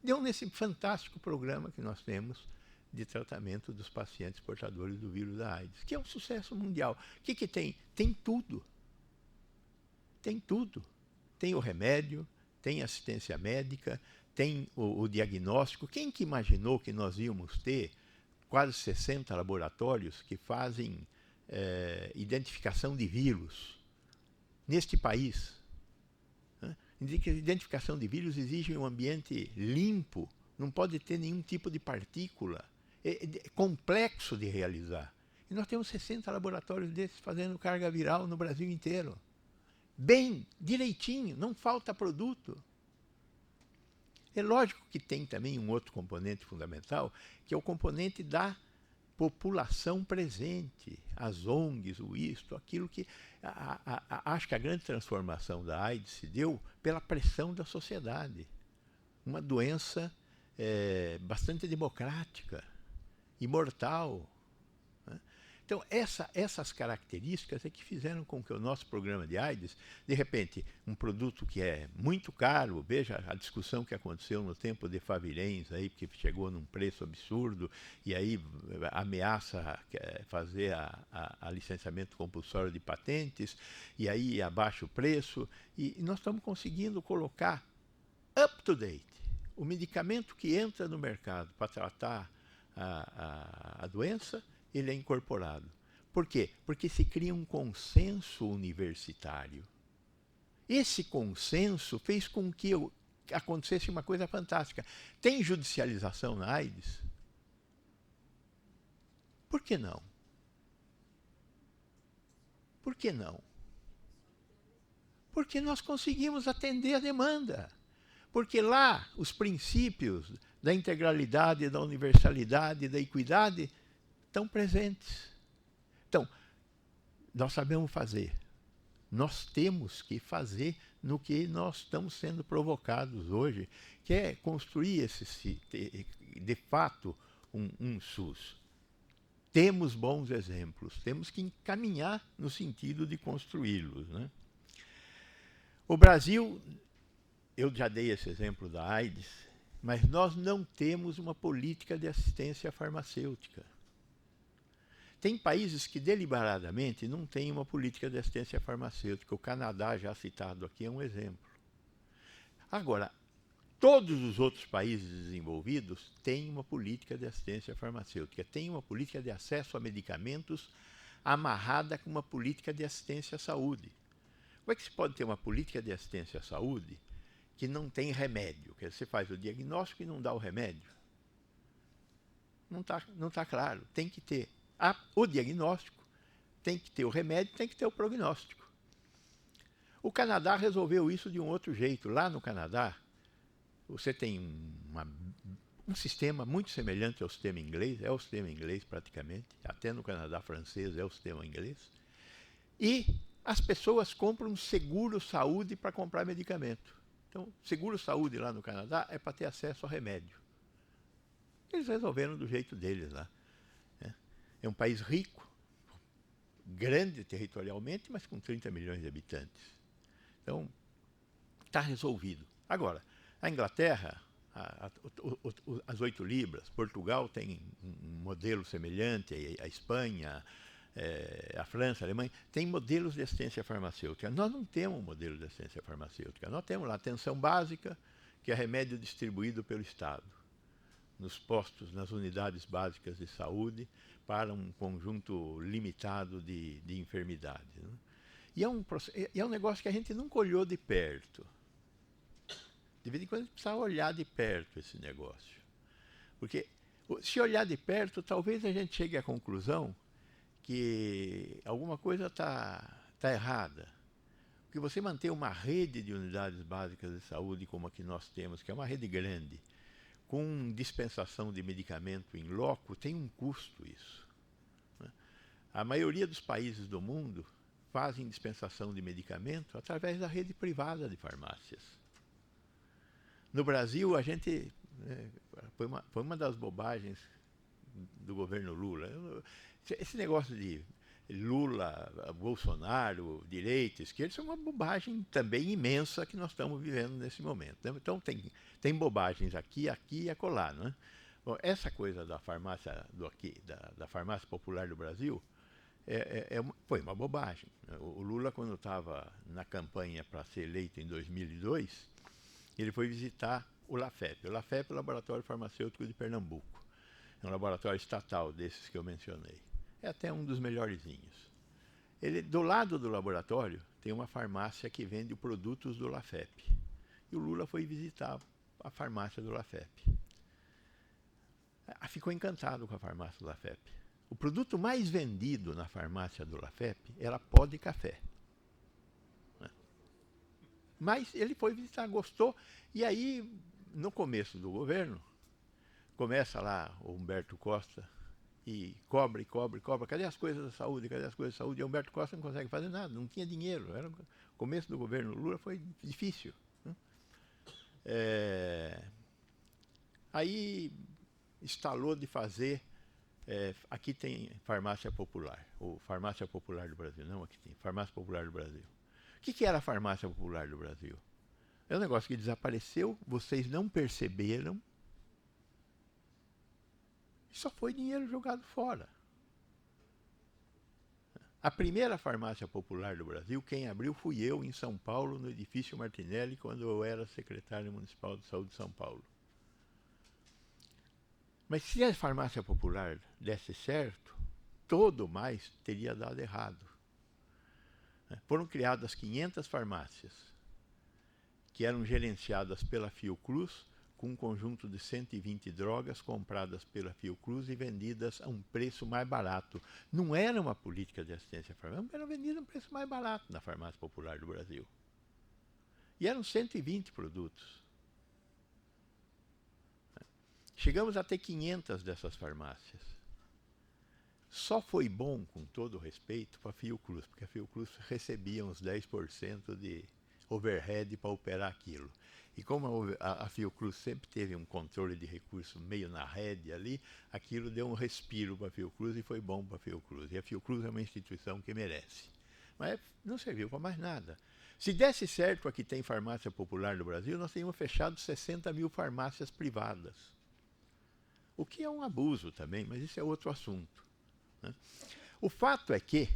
Deu nesse fantástico programa que nós temos de tratamento dos pacientes portadores do vírus da AIDS, que é um sucesso mundial. O que tem? Tem tudo. Tem tudo. Tem o remédio, tem assistência médica, tem o diagnóstico. Quem que imaginou que nós íamos ter quase 60 laboratórios que fazem identificação de vírus neste país? Identificação de vírus exige um ambiente limpo, não pode ter nenhum tipo de partícula. É complexo de realizar. E nós temos 60 laboratórios desses fazendo carga viral no Brasil inteiro. Bem, direitinho, não falta produto. É lógico que tem também um outro componente fundamental, que é o componente da população presente, as ONGs, o isto, aquilo que... acho que a grande transformação da AIDS se deu pela pressão da sociedade. Uma doença bastante democrática, imortal. Né? Então, essas características é que fizeram com que o nosso programa de AIDS, de repente, um produto que é muito caro, veja a discussão que aconteceu no tempo de Favilhens, aí, porque chegou num preço absurdo, e aí ameaça fazer a licenciamento compulsório de patentes, e aí abaixa o preço, e nós estamos conseguindo colocar up to date o medicamento que entra no mercado para tratar a doença, ele é incorporado. Por quê? Porque se cria um consenso universitário. Esse consenso fez com que acontecesse uma coisa fantástica. Tem judicialização na AIDS? Por que não? Por que não? Porque nós conseguimos atender a demanda. Porque lá os princípios da integralidade, da universalidade, da equidade estão presentes. Então, nós sabemos fazer. Nós temos que fazer no que nós estamos sendo provocados hoje, que é construir de fato um SUS. Temos bons exemplos, temos que encaminhar no sentido de construí-los, né? O Brasil, eu já dei esse exemplo da AIDS, mas nós não temos uma política de assistência farmacêutica. Tem países que deliberadamente não têm uma política de assistência farmacêutica. O Canadá, já citado aqui, é um exemplo. Agora, todos os outros países desenvolvidos têm uma política de assistência farmacêutica, têm uma política de acesso a medicamentos amarrada com uma política de assistência à saúde. Como é que se pode ter uma política de assistência à saúde que não tem remédio? Quer dizer, você faz o diagnóstico e não dá o remédio? Não tá claro. Tem que ter o diagnóstico, tem que ter o remédio, tem que ter o prognóstico. O Canadá resolveu isso de um outro jeito. Lá no Canadá, você tem um sistema muito semelhante ao sistema inglês, é o sistema inglês praticamente, até no Canadá francês é o sistema inglês, e as pessoas compram seguro-saúde para comprar medicamento. Então, seguro-saúde lá no Canadá é para ter acesso a remédio. Eles resolveram do jeito deles lá. É um país rico, grande territorialmente, mas com 30 milhões de habitantes. Então, está resolvido. Agora, a Inglaterra, as 8 libras, Portugal tem um modelo semelhante, a Espanha, a França, a Alemanha, tem modelos de assistência farmacêutica. Nós não temos um modelo de assistência farmacêutica. Nós temos lá atenção básica, que é remédio distribuído pelo Estado, nos postos, nas unidades básicas de saúde, para um conjunto limitado de enfermidades. Né? E é um negócio que a gente nunca olhou de perto. De vez em quando a gente precisa olhar de perto esse negócio. Porque se olhar de perto, talvez a gente chegue à conclusão que alguma coisa está errada. Porque você manter uma rede de unidades básicas de saúde como a que nós temos, que é uma rede grande, com dispensação de medicamento em loco, tem um custo isso. Né? A maioria dos países do mundo fazem dispensação de medicamento através da rede privada de farmácias. No Brasil, a gente... foi uma das bobagens do governo Lula. Esse negócio de Lula, Bolsonaro, direita, esquerda, isso é uma bobagem também imensa que nós estamos vivendo nesse momento. Então, tem bobagens aqui e acolá. Né? Bom, essa coisa da farmácia, da farmácia popular do Brasil foi uma bobagem. O Lula, quando estava na campanha para ser eleito em 2002, ele foi visitar o LAFEP. O LAFEP é o Laboratório Farmacêutico de Pernambuco. É um laboratório estatal desses que eu mencionei. É até um dos melhorzinhos. Do lado do laboratório tem uma farmácia que vende produtos do LAFEP. E o Lula foi visitar a farmácia do LAFEP. Ficou encantado com a farmácia do LAFEP. O produto mais vendido na farmácia do LAFEP era pó de café. Mas ele foi visitar, gostou, e aí, no começo do governo, começa lá o Humberto Costa e cobra. Cadê as coisas da saúde? Cadê as coisas da saúde? E o Humberto Costa não consegue fazer nada, não tinha dinheiro. O começo do governo Lula foi difícil. Né? Aí instalou de fazer... aqui tem farmácia popular, ou farmácia popular do Brasil, não aqui tem, farmácia popular do Brasil. O que era a farmácia popular do Brasil? É um negócio que desapareceu, vocês não perceberam, e só foi dinheiro jogado fora. A primeira farmácia popular do Brasil, quem abriu fui eu, em São Paulo, no edifício Martinelli, quando eu era secretário municipal de saúde de São Paulo. Mas se a farmácia popular desse certo, todo mais teria dado errado. Foram criadas 500 farmácias, que eram gerenciadas pela Fiocruz, com um conjunto de 120 drogas compradas pela Fiocruz e vendidas a um preço mais barato. Não era uma política de assistência farmacêutica, eram vendidas a um preço mais barato na farmácia popular do Brasil. E eram 120 produtos. Chegamos a ter 500 dessas farmácias. Só foi bom, com todo o respeito, para a Fiocruz, porque a Fiocruz recebia uns 10% de overhead para operar aquilo. E como a Fiocruz sempre teve um controle de recursos meio na rede ali, aquilo deu um respiro para a Fiocruz e foi bom para a Fiocruz. E a Fiocruz é uma instituição que merece. Mas não serviu para mais nada. Se desse certo aqui tem farmácia popular no Brasil, nós teríamos fechado 60 mil farmácias privadas. O que é um abuso também, mas isso é outro assunto. Né? O fato é que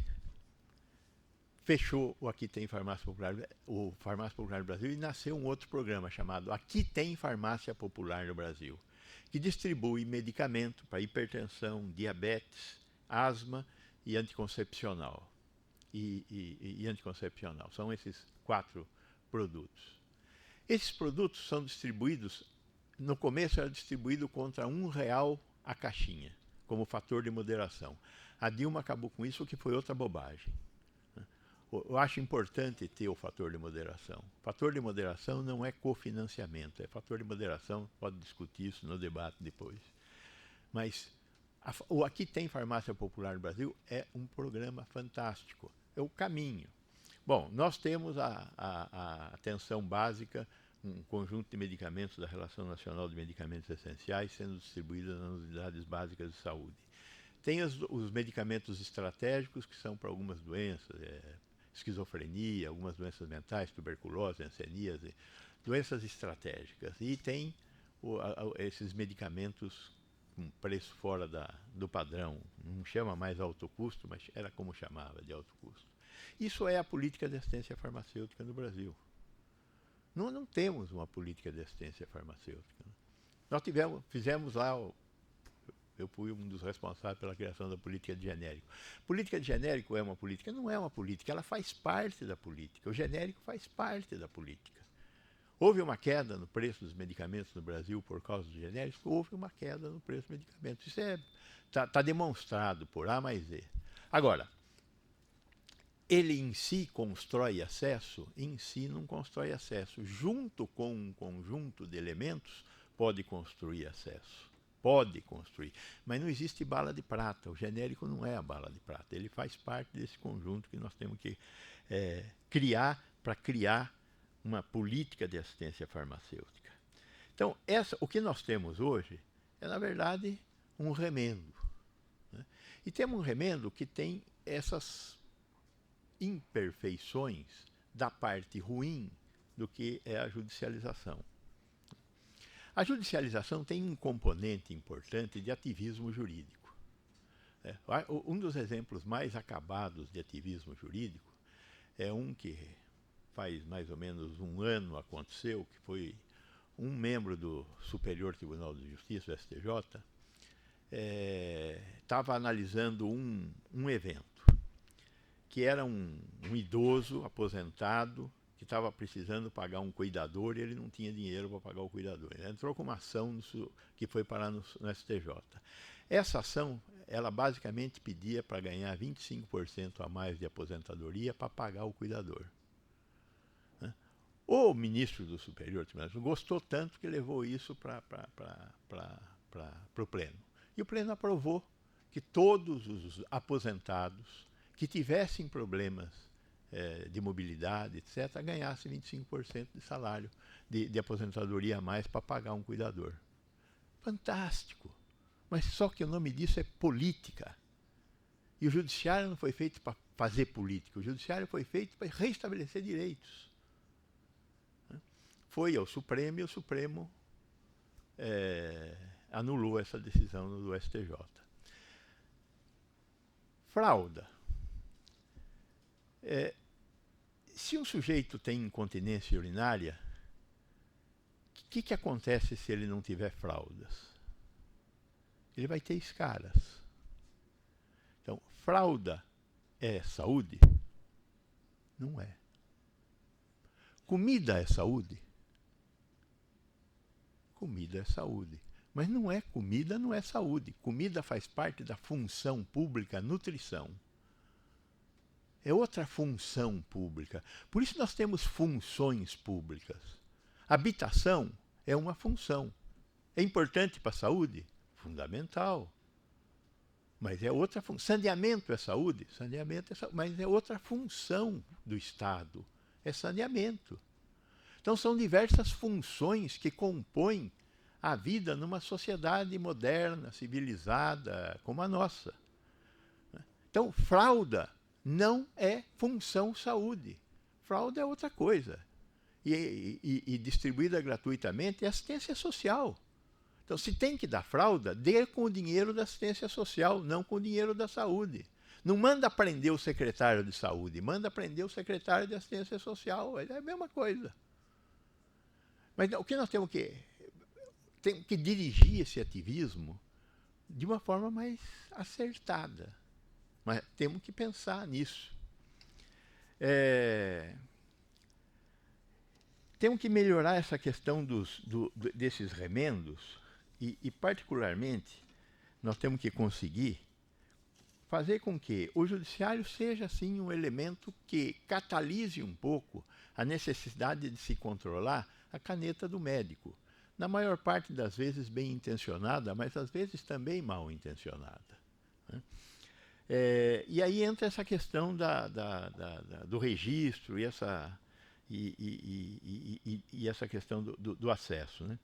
fechou o Aqui Tem Farmácia Popular, o Farmácia Popular no Brasil, e nasceu um outro programa chamado Aqui Tem Farmácia Popular no Brasil, que distribui medicamento para hipertensão, diabetes, asma e anticoncepcional. E anticoncepcional. São esses 4 produtos. Esses produtos são distribuídos, no começo era distribuído contra R$1 a caixinha, como fator de moderação. A Dilma acabou com isso, o que foi outra bobagem. Eu acho importante ter o fator de moderação. O fator de moderação não é cofinanciamento, é fator de moderação, pode discutir isso no debate depois. Mas o Aqui Tem Farmácia Popular no Brasil é um programa fantástico, é o caminho. Bom, nós temos a atenção básica, um conjunto de medicamentos da Relação Nacional de Medicamentos Essenciais sendo distribuídos nas unidades básicas de saúde. Tem os medicamentos estratégicos, que são para algumas doenças, esquizofrenia, algumas doenças mentais, tuberculose, hanseníase, doenças estratégicas. E tem esses medicamentos com preço fora do padrão. Não chama mais alto custo, mas era como chamava, de alto custo. Isso é a política de assistência farmacêutica no Brasil. Não temos uma política de assistência farmacêutica. Nós fizemos lá, eu fui um dos responsáveis pela criação da política de genérico. Política de genérico é uma política? Não é uma política, ela faz parte da política. O genérico faz parte da política. Houve uma queda no preço dos medicamentos no Brasil por causa dos genéricos? Houve uma queda no preço dos medicamentos. Isso está demonstrado por A mais Z. Agora, ele em si constrói acesso? Em si não constrói acesso. Junto com um conjunto de elementos, pode construir acesso. Pode construir. Mas não existe bala de prata. O genérico não é a bala de prata. Ele faz parte desse conjunto que nós temos que criar para criar uma política de assistência farmacêutica. Então, o que nós temos hoje é, na verdade, um remendo. Né? E temos um remendo que tem essas imperfeições da parte ruim do que é a judicialização. A judicialização tem um componente importante de ativismo jurídico. Um dos exemplos mais acabados de ativismo jurídico é um que faz mais ou menos um ano aconteceu, que foi um membro do Superior Tribunal de Justiça, do STJ, estava analisando um evento, que era um idoso aposentado que estava precisando pagar um cuidador e ele não tinha dinheiro para pagar o cuidador. Ele entrou com uma ação que foi parar no STJ. Essa ação, ela basicamente pedia para ganhar 25% a mais de aposentadoria para pagar o cuidador. O ministro do Superior Tribunal gostou tanto que levou isso para o Pleno. E o Pleno aprovou que todos os aposentados que tivessem problemas de mobilidade, etc., ganhassem 25% de salário de aposentadoria a mais para pagar um cuidador. Fantástico! Mas só que o nome disso é política. E o judiciário não foi feito para fazer política, o judiciário foi feito para restabelecer direitos. Foi ao Supremo e o Supremo anulou essa decisão do STJ. Frauda. Se um sujeito tem incontinência urinária, o que acontece se ele não tiver fraldas? Ele vai ter escaras. Então, fralda é saúde? Não é. Comida é saúde? Comida é saúde. Mas não é comida, não é saúde. Comida faz parte da função pública, nutrição. É outra função pública. Por isso nós temos funções públicas. Habitação é uma função. É importante para a saúde? Fundamental. Mas é outra função. Saneamento é saúde? Saneamento é saúde. Mas é outra função do Estado. É saneamento. Então são diversas funções que compõem a vida numa sociedade moderna, civilizada, como a nossa. Então, fralda não é função saúde. Fralda é outra coisa. E distribuída gratuitamente é assistência social. Então, se tem que dar fralda, dê com o dinheiro da assistência social, não com o dinheiro da saúde. Não manda prender o secretário de saúde, manda prender o secretário de assistência social. É a mesma coisa. Mas o que nós temos que dirigir esse ativismo de uma forma mais acertada. Mas temos que pensar nisso. Temos que melhorar essa questão desses remendos e, particularmente, nós temos que conseguir fazer com que o judiciário seja, assim, um elemento que catalise um pouco a necessidade de se controlar a caneta do médico. Na maior parte das vezes bem intencionada, mas às vezes também mal intencionada. Né? E aí entra essa questão do registro e essa questão do acesso. Né?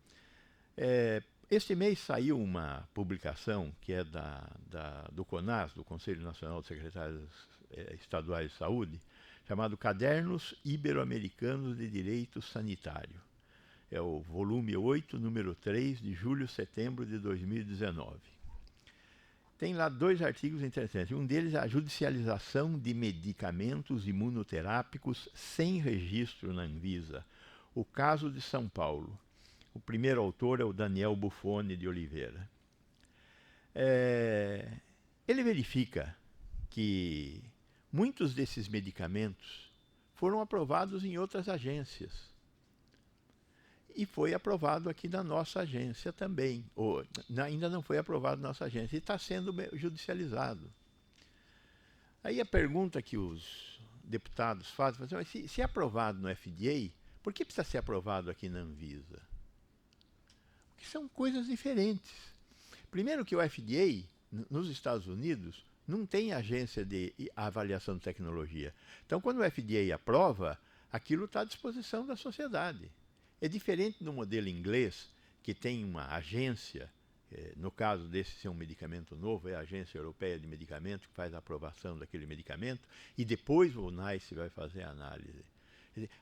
Este mês saiu uma publicação que é do CONAS, do Conselho Nacional de Secretários Estaduais de Saúde, chamado Cadernos Ibero-Americanos de Direito Sanitário. É o volume 8, número 3, de julho-setembro de 2019. Tem lá 2 artigos interessantes. Um deles é a judicialização de medicamentos imunoterápicos sem registro na Anvisa. O caso de São Paulo. O primeiro autor é o Daniel Buffoni de Oliveira. Ele verifica que muitos desses medicamentos foram aprovados em outras agências. E foi aprovado aqui na nossa agência também. Ou, ainda não foi aprovado na nossa agência. E está sendo judicializado. Aí a pergunta que os deputados fazem, mas se é aprovado no FDA, por que precisa ser aprovado aqui na Anvisa? Porque são coisas diferentes. Primeiro que o FDA, nos Estados Unidos, não tem agência de avaliação de tecnologia. Então, quando o FDA aprova, aquilo está à disposição da sociedade. É diferente do modelo inglês, que tem uma agência, no caso desse ser um medicamento novo, é a Agência Europeia de Medicamentos que faz a aprovação daquele medicamento, e depois o NICE vai fazer a análise.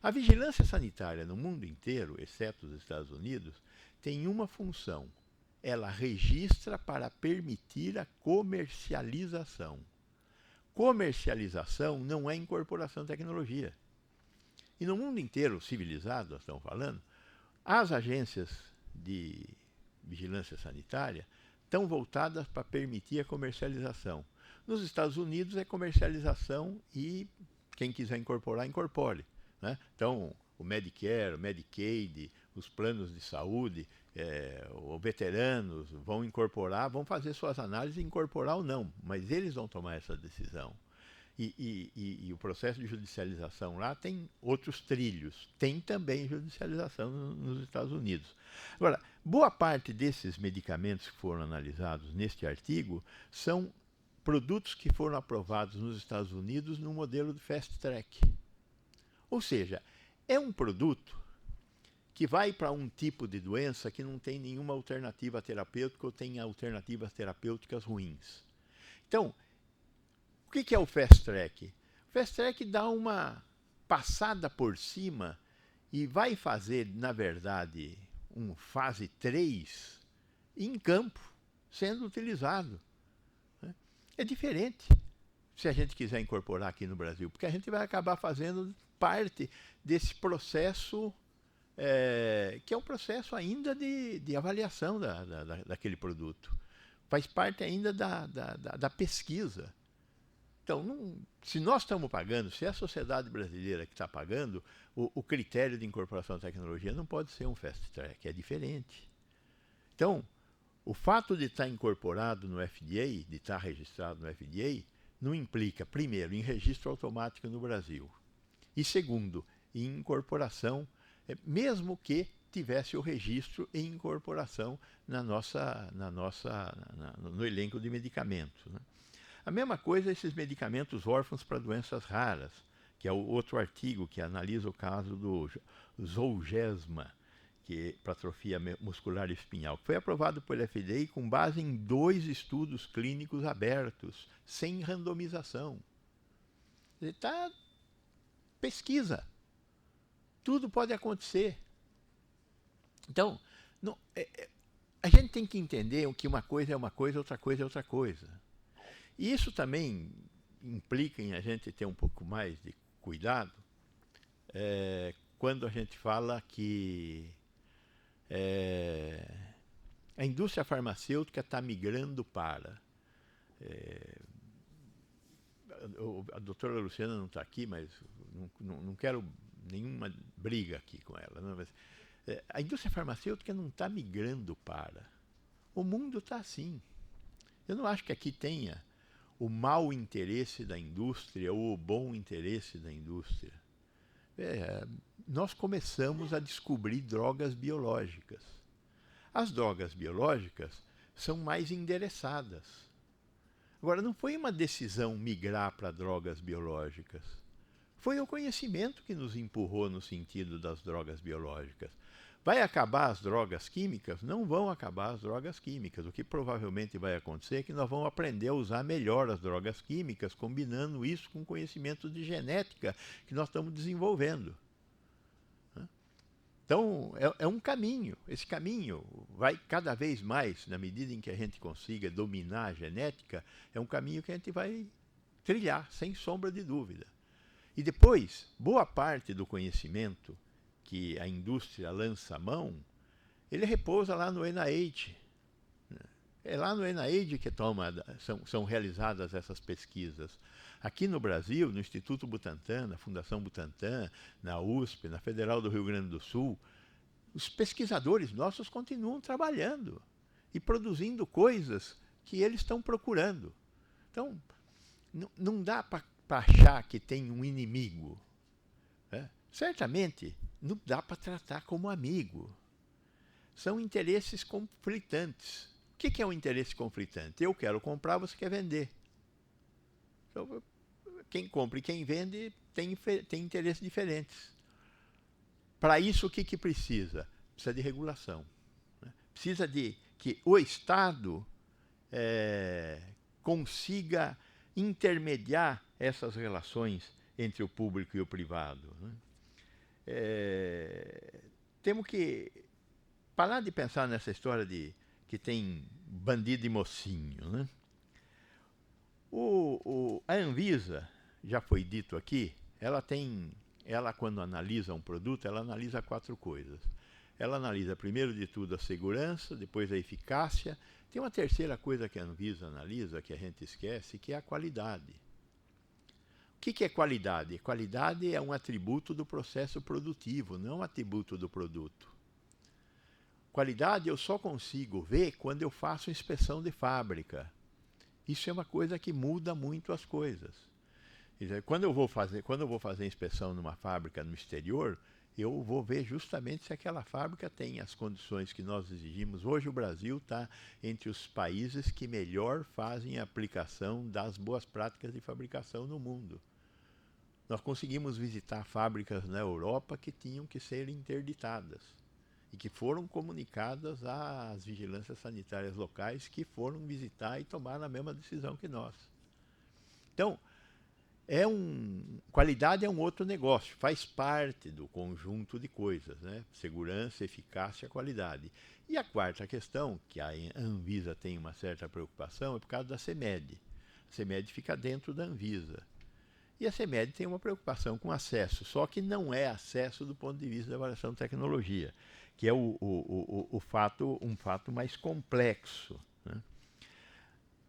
A vigilância sanitária no mundo inteiro, exceto os Estados Unidos, tem uma função. Ela registra para permitir a comercialização. Comercialização não é incorporação de tecnologia. E no mundo inteiro, civilizado, nós estamos falando, as agências de vigilância sanitária estão voltadas para permitir a comercialização. Nos Estados Unidos é comercialização e quem quiser incorporar, incorpore. Né? Então, o Medicare, o Medicaid, os planos de saúde, os veteranos vão incorporar, vão fazer suas análises e incorporar ou não, mas eles vão tomar essa decisão. E o processo de judicialização lá tem outros trilhos. Tem também judicialização nos Estados Unidos. Agora, boa parte desses medicamentos que foram analisados neste artigo são produtos que foram aprovados nos Estados Unidos no modelo de fast track. Ou seja, é um produto que vai para um tipo de doença que não tem nenhuma alternativa terapêutica ou tem alternativas terapêuticas ruins. Então, o que é o fast track? O fast track dá uma passada por cima e vai fazer, na verdade, um fase 3 em campo, sendo utilizado. É diferente se a gente quiser incorporar aqui no Brasil, porque a gente vai acabar fazendo parte desse processo, que é um processo ainda de avaliação daquele produto. Faz parte ainda da pesquisa. Então, se nós estamos pagando, se é a sociedade brasileira que está pagando, o critério de incorporação da tecnologia não pode ser um fast track, é diferente. Então, o fato de estar incorporado no FDA, de estar registrado no FDA, não implica, primeiro, em registro automático no Brasil. E segundo, em incorporação, mesmo que tivesse o registro em incorporação no elenco de medicamentos. Né? A mesma coisa esses medicamentos órfãos para doenças raras, que é o outro artigo que analisa o caso do Zolgensma, que é para atrofia muscular espinhal, que foi aprovado pelo FDA com base em 2 estudos clínicos abertos, sem randomização. Está pesquisa. Tudo pode acontecer. Então, a gente tem que entender que uma coisa é uma coisa, outra coisa é outra coisa. E isso também implica em a gente ter um pouco mais de cuidado quando a gente fala que a indústria farmacêutica está migrando para. A doutora Luciana não está aqui, mas não quero nenhuma briga aqui com ela. Não, mas, a indústria farmacêutica não está migrando para. O mundo está assim. Eu não acho que aqui tenha o mau interesse da indústria ou o bom interesse da indústria. Nós começamos a descobrir drogas biológicas. As drogas biológicas são mais endereçadas. Agora, não foi uma decisão migrar para drogas biológicas. Foi o conhecimento que nos empurrou no sentido das drogas biológicas. Vai acabar as drogas químicas? Não vão acabar as drogas químicas. O que provavelmente vai acontecer é que nós vamos aprender a usar melhor as drogas químicas, combinando isso com conhecimento de genética que nós estamos desenvolvendo. Então, é um caminho. Esse caminho vai cada vez mais, na medida em que a gente consiga dominar a genética, é um caminho que a gente vai trilhar, sem sombra de dúvida. E depois, boa parte do conhecimento que a indústria lança a mão, ele repousa lá no NIH. É lá no NIH que são realizadas essas pesquisas. Aqui no Brasil, no Instituto Butantan, na Fundação Butantan, na USP, na Federal do Rio Grande do Sul, os pesquisadores nossos continuam trabalhando e produzindo coisas que eles estão procurando. Então, não dá para achar que tem um inimigo. Certamente, não dá para tratar como amigo. São interesses conflitantes. O que é um interesse conflitante? Eu quero comprar, você quer vender. Então, quem compra e quem vende tem interesses diferentes. Para isso, o que precisa? Precisa de regulação. Precisa de que o Estado consiga intermediar essas relações entre o público e o privado. Temos que parar de pensar nessa história de que tem bandido e mocinho. A Anvisa, já foi dito aqui, ela quando analisa um produto, ela analisa 4 coisas. Ela analisa primeiro de tudo a segurança, depois a eficácia. Tem uma terceira coisa que a Anvisa analisa, que a gente esquece, que é a qualidade. O que é qualidade? Qualidade é um atributo do processo produtivo, não um atributo do produto. Qualidade eu só consigo ver quando eu faço inspeção de fábrica. Isso é uma coisa que muda muito as coisas. Quando eu vou fazer inspeção numa fábrica no exterior, eu vou ver justamente se aquela fábrica tem as condições que nós exigimos. Hoje o Brasil está entre os países que melhor fazem a aplicação das boas práticas de fabricação no mundo. Nós conseguimos visitar fábricas na Europa que tinham que ser interditadas e que foram comunicadas às vigilâncias sanitárias locais, que foram visitar e tomaram a mesma decisão que nós. Então, qualidade é um outro negócio, faz parte do conjunto de coisas, Segurança, eficácia, qualidade. E a quarta questão, que a Anvisa tem uma certa preocupação, é por causa da CEMED. A CEMED fica dentro da Anvisa. E a CEMED tem uma preocupação com acesso, só que não é acesso do ponto de vista da avaliação de tecnologia, que é um fato mais complexo.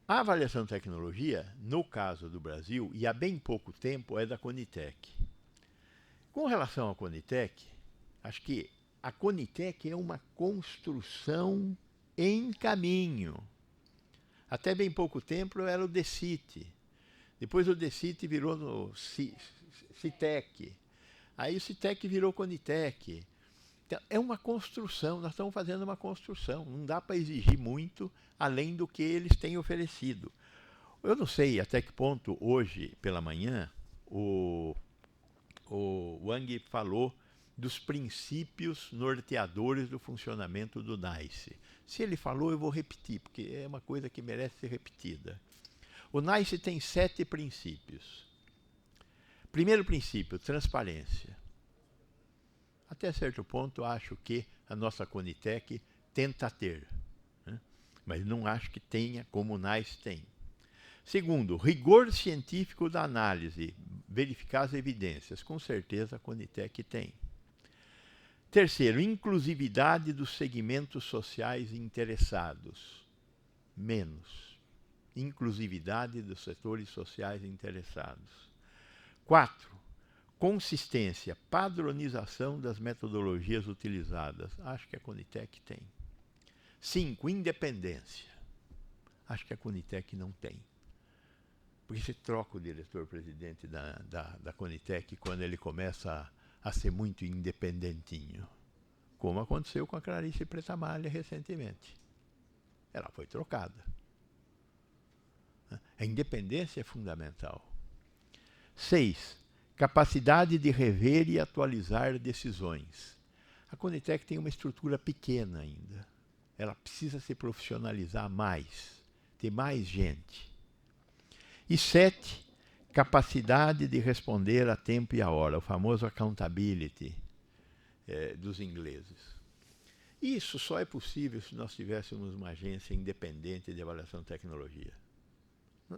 A avaliação de tecnologia, no caso do Brasil, e há bem pouco tempo, é da Conitec. Com relação à Conitec, acho que a Conitec é uma construção em caminho. Até bem pouco tempo era o DECIT. Depois o DECIT virou no CITEC. Aí o CITEC virou Conitec. Então, é uma construção, nós estamos fazendo uma construção. Não dá para exigir muito além do que eles têm oferecido. Eu não sei até que ponto hoje, pela manhã, o Wang falou dos princípios norteadores do funcionamento do NICE. Se ele falou, eu vou repetir, porque é uma coisa que merece ser repetida. O NICE tem 7 princípios. Primeiro princípio, transparência. Até certo ponto, acho que a nossa Conitec tenta ter, mas não acho que tenha como o NICE tem. Segundo, rigor científico da análise, verificar as evidências. Com certeza a Conitec tem. Terceiro, inclusividade dos segmentos sociais interessados. Menos. Inclusividade dos setores sociais interessados. 4. Consistência, padronização das metodologias utilizadas. Acho que a Conitec tem. 5. Independência. Acho que a Conitec não tem. Porque você troca o diretor-presidente da Conitec quando ele começa a ser muito independentinho. Como aconteceu com a Clarice Pretamalha recentemente. Ela foi trocada. A independência é fundamental. 6. Capacidade de rever e atualizar decisões. A Conitec tem uma estrutura pequena ainda. Ela precisa se profissionalizar mais, ter mais gente. E 7. Capacidade de responder a tempo e a hora, o famoso accountability dos ingleses. Isso só é possível se nós tivéssemos uma agência independente de avaliação de tecnologia.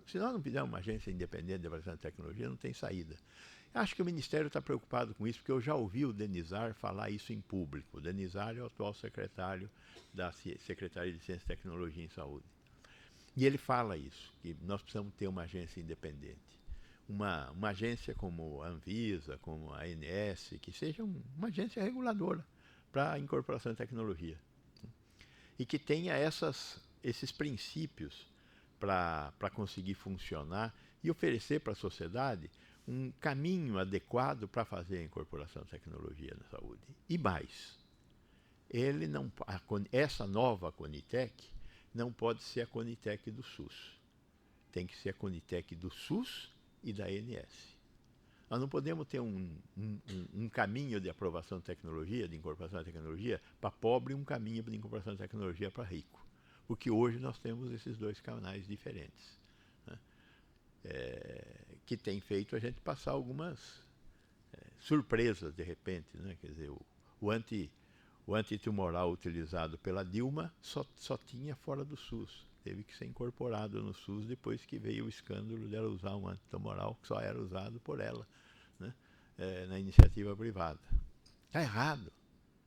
Se nós não tivermos uma agência independente de avaliação de tecnologia, não tem saída. Acho que o Ministério está preocupado com isso, porque eu já ouvi o Denizar falar isso em público. O Denizar é o atual secretário da Secretaria de Ciência e Tecnologia em Saúde. E ele fala isso, que nós precisamos ter uma agência independente. Uma agência como a Anvisa, como a ANS, que seja uma agência reguladora para a incorporação de tecnologia. E que tenha esses princípios para conseguir funcionar e oferecer para a sociedade um caminho adequado para fazer a incorporação de tecnologia na saúde. E mais, essa nova Conitec não pode ser a Conitec do SUS. Tem que ser a Conitec do SUS e da ANS. Nós não podemos ter um caminho de aprovação de tecnologia, de incorporação de tecnologia, para pobre e um caminho de incorporação de tecnologia para rico. Porque hoje nós temos esses dois canais diferentes, né? Que tem feito a gente passar algumas surpresas de repente, né? Quer dizer, o antitumoral utilizado pela Dilma só tinha fora do SUS. Teve que ser incorporado no SUS depois que veio o escândalo dela usar um antitumoral que só era usado por ela, né? Na iniciativa privada. Está errado.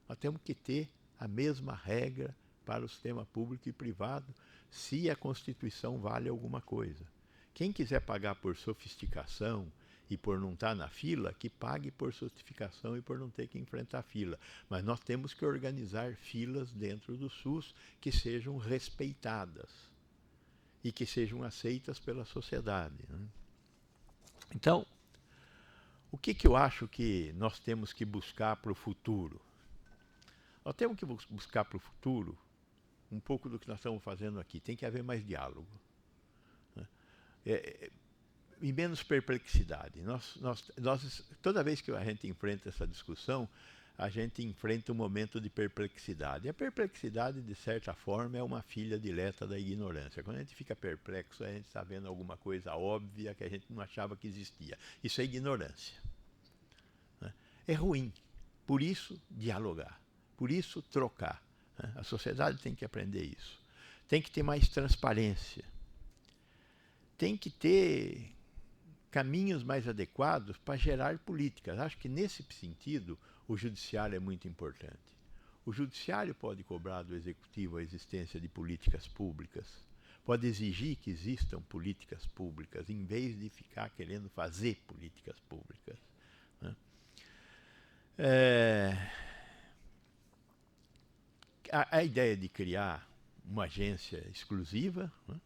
Nós temos que ter a mesma regra para o sistema público e privado, se a Constituição vale alguma coisa. Quem quiser pagar por sofisticação e por não estar na fila, que pague por sofisticação e por não ter que enfrentar fila. Mas nós temos que organizar filas dentro do SUS que sejam respeitadas e que sejam aceitas pela sociedade, né? Então, o que eu acho que nós temos que buscar para o futuro? Nós temos que buscar para o futuro um pouco do que nós estamos fazendo aqui. Tem que haver mais diálogo, né? E menos perplexidade. Toda vez que a gente enfrenta essa discussão, a gente enfrenta um momento de perplexidade. E a perplexidade, de certa forma, é uma filha dileta da ignorância. Quando a gente fica perplexo, a gente está vendo alguma coisa óbvia que a gente não achava que existia. Isso é ignorância, né? É ruim. Por isso, dialogar. Por isso, trocar. A sociedade tem que aprender isso. Tem que ter mais transparência. Tem que ter caminhos mais adequados para gerar políticas. Acho que, nesse sentido, o judiciário é muito importante. O judiciário pode cobrar do executivo a existência de políticas públicas, pode exigir que existam políticas públicas, em vez de ficar querendo fazer políticas públicas, né? A ideia de criar uma agência exclusiva, né?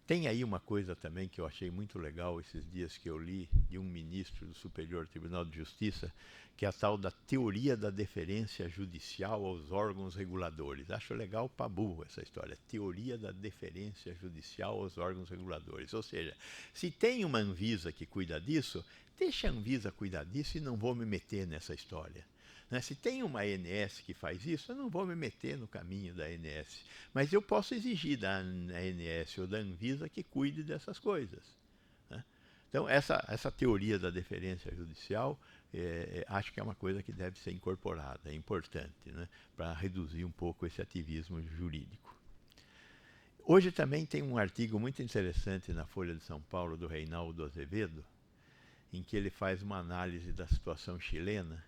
Tem aí uma coisa também que eu achei muito legal esses dias que eu li de um ministro do Superior Tribunal de Justiça, que é a tal da teoria da deferência judicial aos órgãos reguladores. Acho legal para burro essa história, teoria da deferência judicial aos órgãos reguladores. Ou seja, se tem uma Anvisa que cuida disso, deixa a Anvisa cuidar disso e não vou me meter nessa história, né? Se tem uma ANS que faz isso, eu não vou me meter no caminho da ANS. Mas eu posso exigir da ANS ou da Anvisa que cuide dessas coisas, né? Então, essa teoria da deferência judicial, acho que é uma coisa que deve ser incorporada, é importante, né? Para reduzir um pouco esse ativismo jurídico. Hoje também tem um artigo muito interessante na Folha de São Paulo do Reinaldo Azevedo, em que ele faz uma análise da situação chilena,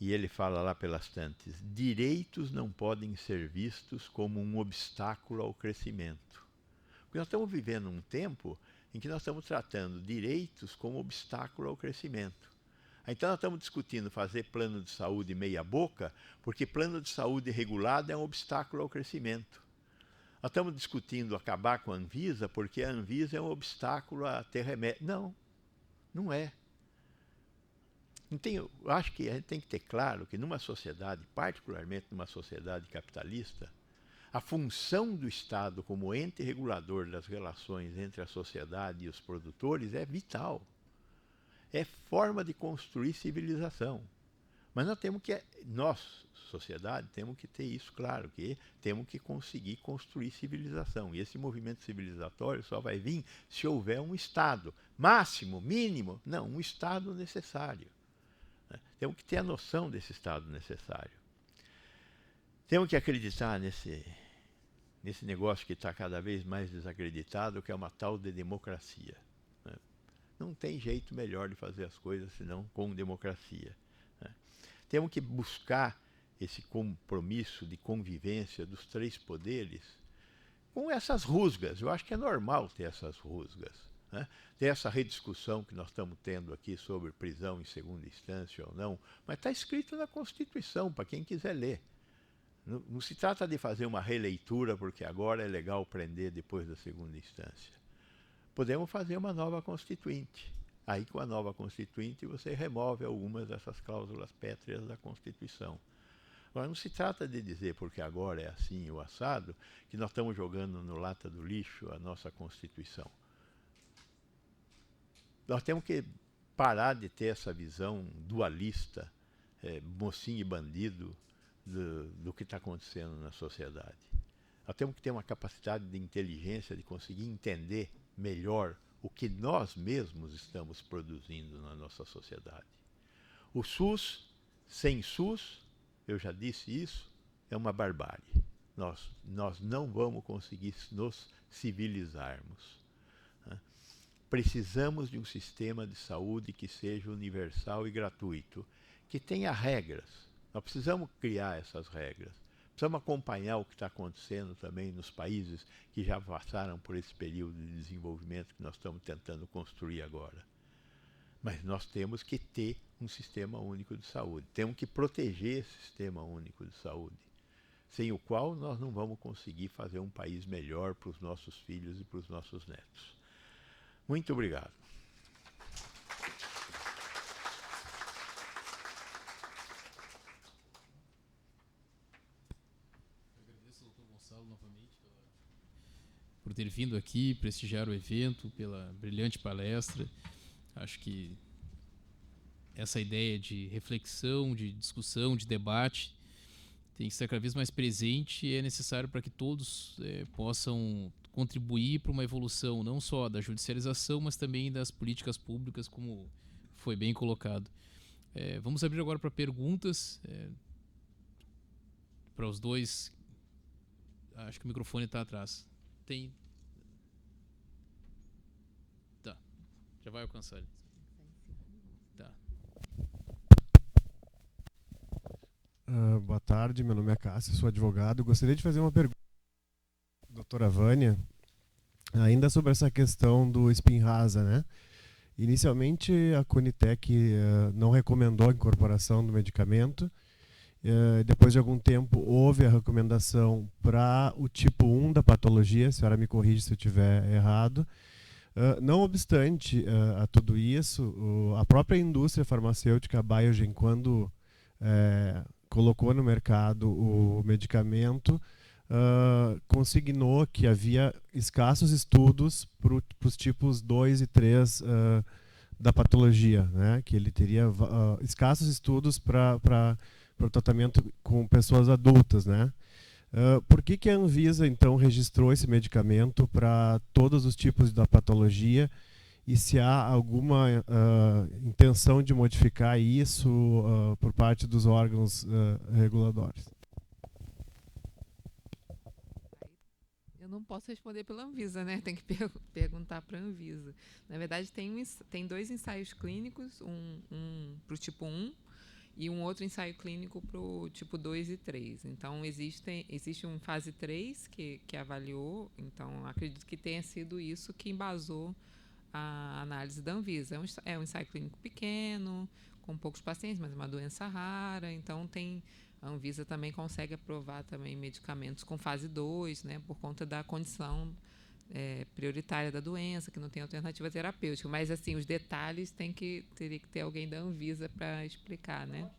e ele fala lá pelas tantas: direitos não podem ser vistos como um obstáculo ao crescimento. Porque nós estamos vivendo um tempo em que nós estamos tratando direitos como obstáculo ao crescimento. Então nós estamos discutindo fazer plano de saúde meia boca, porque plano de saúde regulado é um obstáculo ao crescimento. Nós estamos discutindo acabar com a Anvisa, porque a Anvisa é um obstáculo a ter remédio. Não, não é. Então, eu acho que a gente tem que ter claro que numa sociedade, particularmente numa sociedade capitalista, a função do Estado como ente regulador das relações entre a sociedade e os produtores é vital. É forma de construir civilização. Mas nós, sociedade, temos que ter isso claro, que temos que conseguir construir civilização. E esse movimento civilizatório só vai vir se houver um Estado. Máximo, mínimo, não, um Estado necessário. Temos que ter a noção desse Estado necessário. Temos que acreditar nesse negócio que está cada vez mais desacreditado, que é uma tal de democracia. Não tem jeito melhor de fazer as coisas senão com democracia. Temos que buscar esse compromisso de convivência dos três poderes com essas rusgas. Eu acho que é normal ter essas rusgas. Ter essa rediscussão que nós estamos tendo aqui sobre prisão em segunda instância ou não, mas está escrito na Constituição, para quem quiser ler. Não se trata de fazer uma releitura, porque agora é legal prender depois da segunda instância. Podemos fazer uma nova Constituinte. Aí, com a nova Constituinte, você remove algumas dessas cláusulas pétreas da Constituição. Agora, não se trata de dizer, porque agora é assim o assado, que nós estamos jogando no lata do lixo a nossa Constituição. Nós temos que parar de ter essa visão dualista, mocinho e bandido, do que está acontecendo na sociedade. Nós temos que ter uma capacidade de inteligência de conseguir entender melhor o que nós mesmos estamos produzindo na nossa sociedade. O SUS, sem SUS, eu já disse isso, é uma barbárie. Nós não vamos conseguir nos civilizarmos. Precisamos de um sistema de saúde que seja universal e gratuito, que tenha regras. Nós precisamos criar essas regras. Precisamos acompanhar o que está acontecendo também nos países que já passaram por esse período de desenvolvimento que nós estamos tentando construir agora. Mas nós temos que ter um sistema único de saúde. Temos que proteger esse sistema único de saúde, sem o qual nós não vamos conseguir fazer um país melhor para os nossos filhos e para os nossos netos. Muito obrigado. Por ter vindo aqui, prestigiar o evento, pela brilhante palestra. Acho que essa ideia de reflexão, de discussão, de debate tem que estar cada vez mais presente e é necessário para que todos possam contribuir para uma evolução não só da judicialização, mas também das políticas públicas, como foi bem colocado. Vamos abrir agora para perguntas para os dois. Acho que o microfone está atrás. Tem. Tá. Já vai alcançar ele. Tá. Boa tarde, meu nome é Cássio, sou advogado. Gostaria de fazer uma pergunta à doutora Vânia, ainda sobre essa questão do Spinraza, né? Inicialmente, a Conitec não recomendou a incorporação do medicamento. Depois de algum tempo, houve a recomendação para o tipo 1 da patologia, a senhora me corrige se eu estiver errado. Não obstante a tudo isso, a própria indústria farmacêutica, a Biogen, quando colocou no mercado o medicamento, consignou que havia escassos estudos para os tipos 2 e 3 da patologia, né? Que ele teria escassos estudos para o tratamento com pessoas adultas, né? Por que a Anvisa, então, registrou esse medicamento para todos os tipos da patologia e se há alguma intenção de modificar isso por parte dos órgãos reguladores? Eu não posso responder pela Anvisa, né? Tem que perguntar para a Anvisa. Na verdade, tem 2 ensaios clínicos, um para o tipo 1 e um outro ensaio clínico para o tipo 2 e 3. Então, existe um fase 3 que avaliou, então, acredito que tenha sido isso que embasou a análise da Anvisa. É um ensaio clínico pequeno, com poucos pacientes, mas é uma doença rara, então a Anvisa também consegue aprovar também medicamentos com fase 2, né, por conta da condição prioritária da doença, que não tem alternativa terapêutica. Mas, assim, os detalhes teria que ter alguém da Anvisa para explicar, né?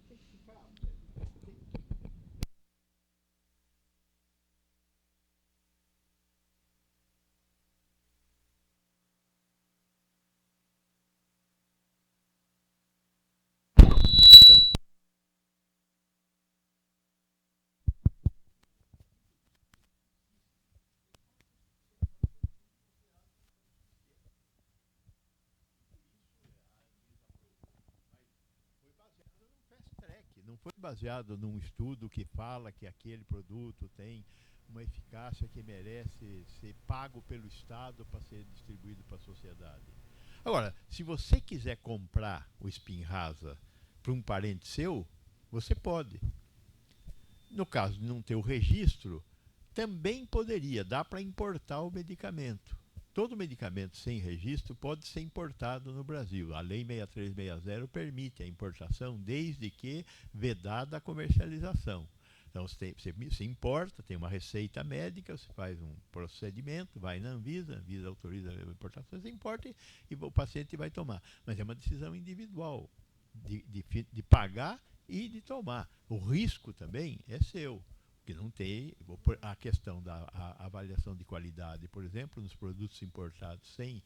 Não foi baseado num estudo que fala que aquele produto tem uma eficácia que merece ser pago pelo Estado para ser distribuído para a sociedade. Agora, se você quiser comprar o Spinraza para um parente seu, você pode. No caso de não ter o registro, também poderia, dá para importar o medicamento. Todo medicamento sem registro pode ser importado no Brasil. A Lei 6360 permite a importação desde que vedada a comercialização. Então, você importa, tem uma receita médica, você faz um procedimento, vai na Anvisa, a Anvisa autoriza a importação, você importa e o paciente vai tomar. Mas é uma decisão individual de pagar e de tomar. O risco também é seu. Que não tem a questão da avaliação de qualidade, por exemplo, nos produtos importados sem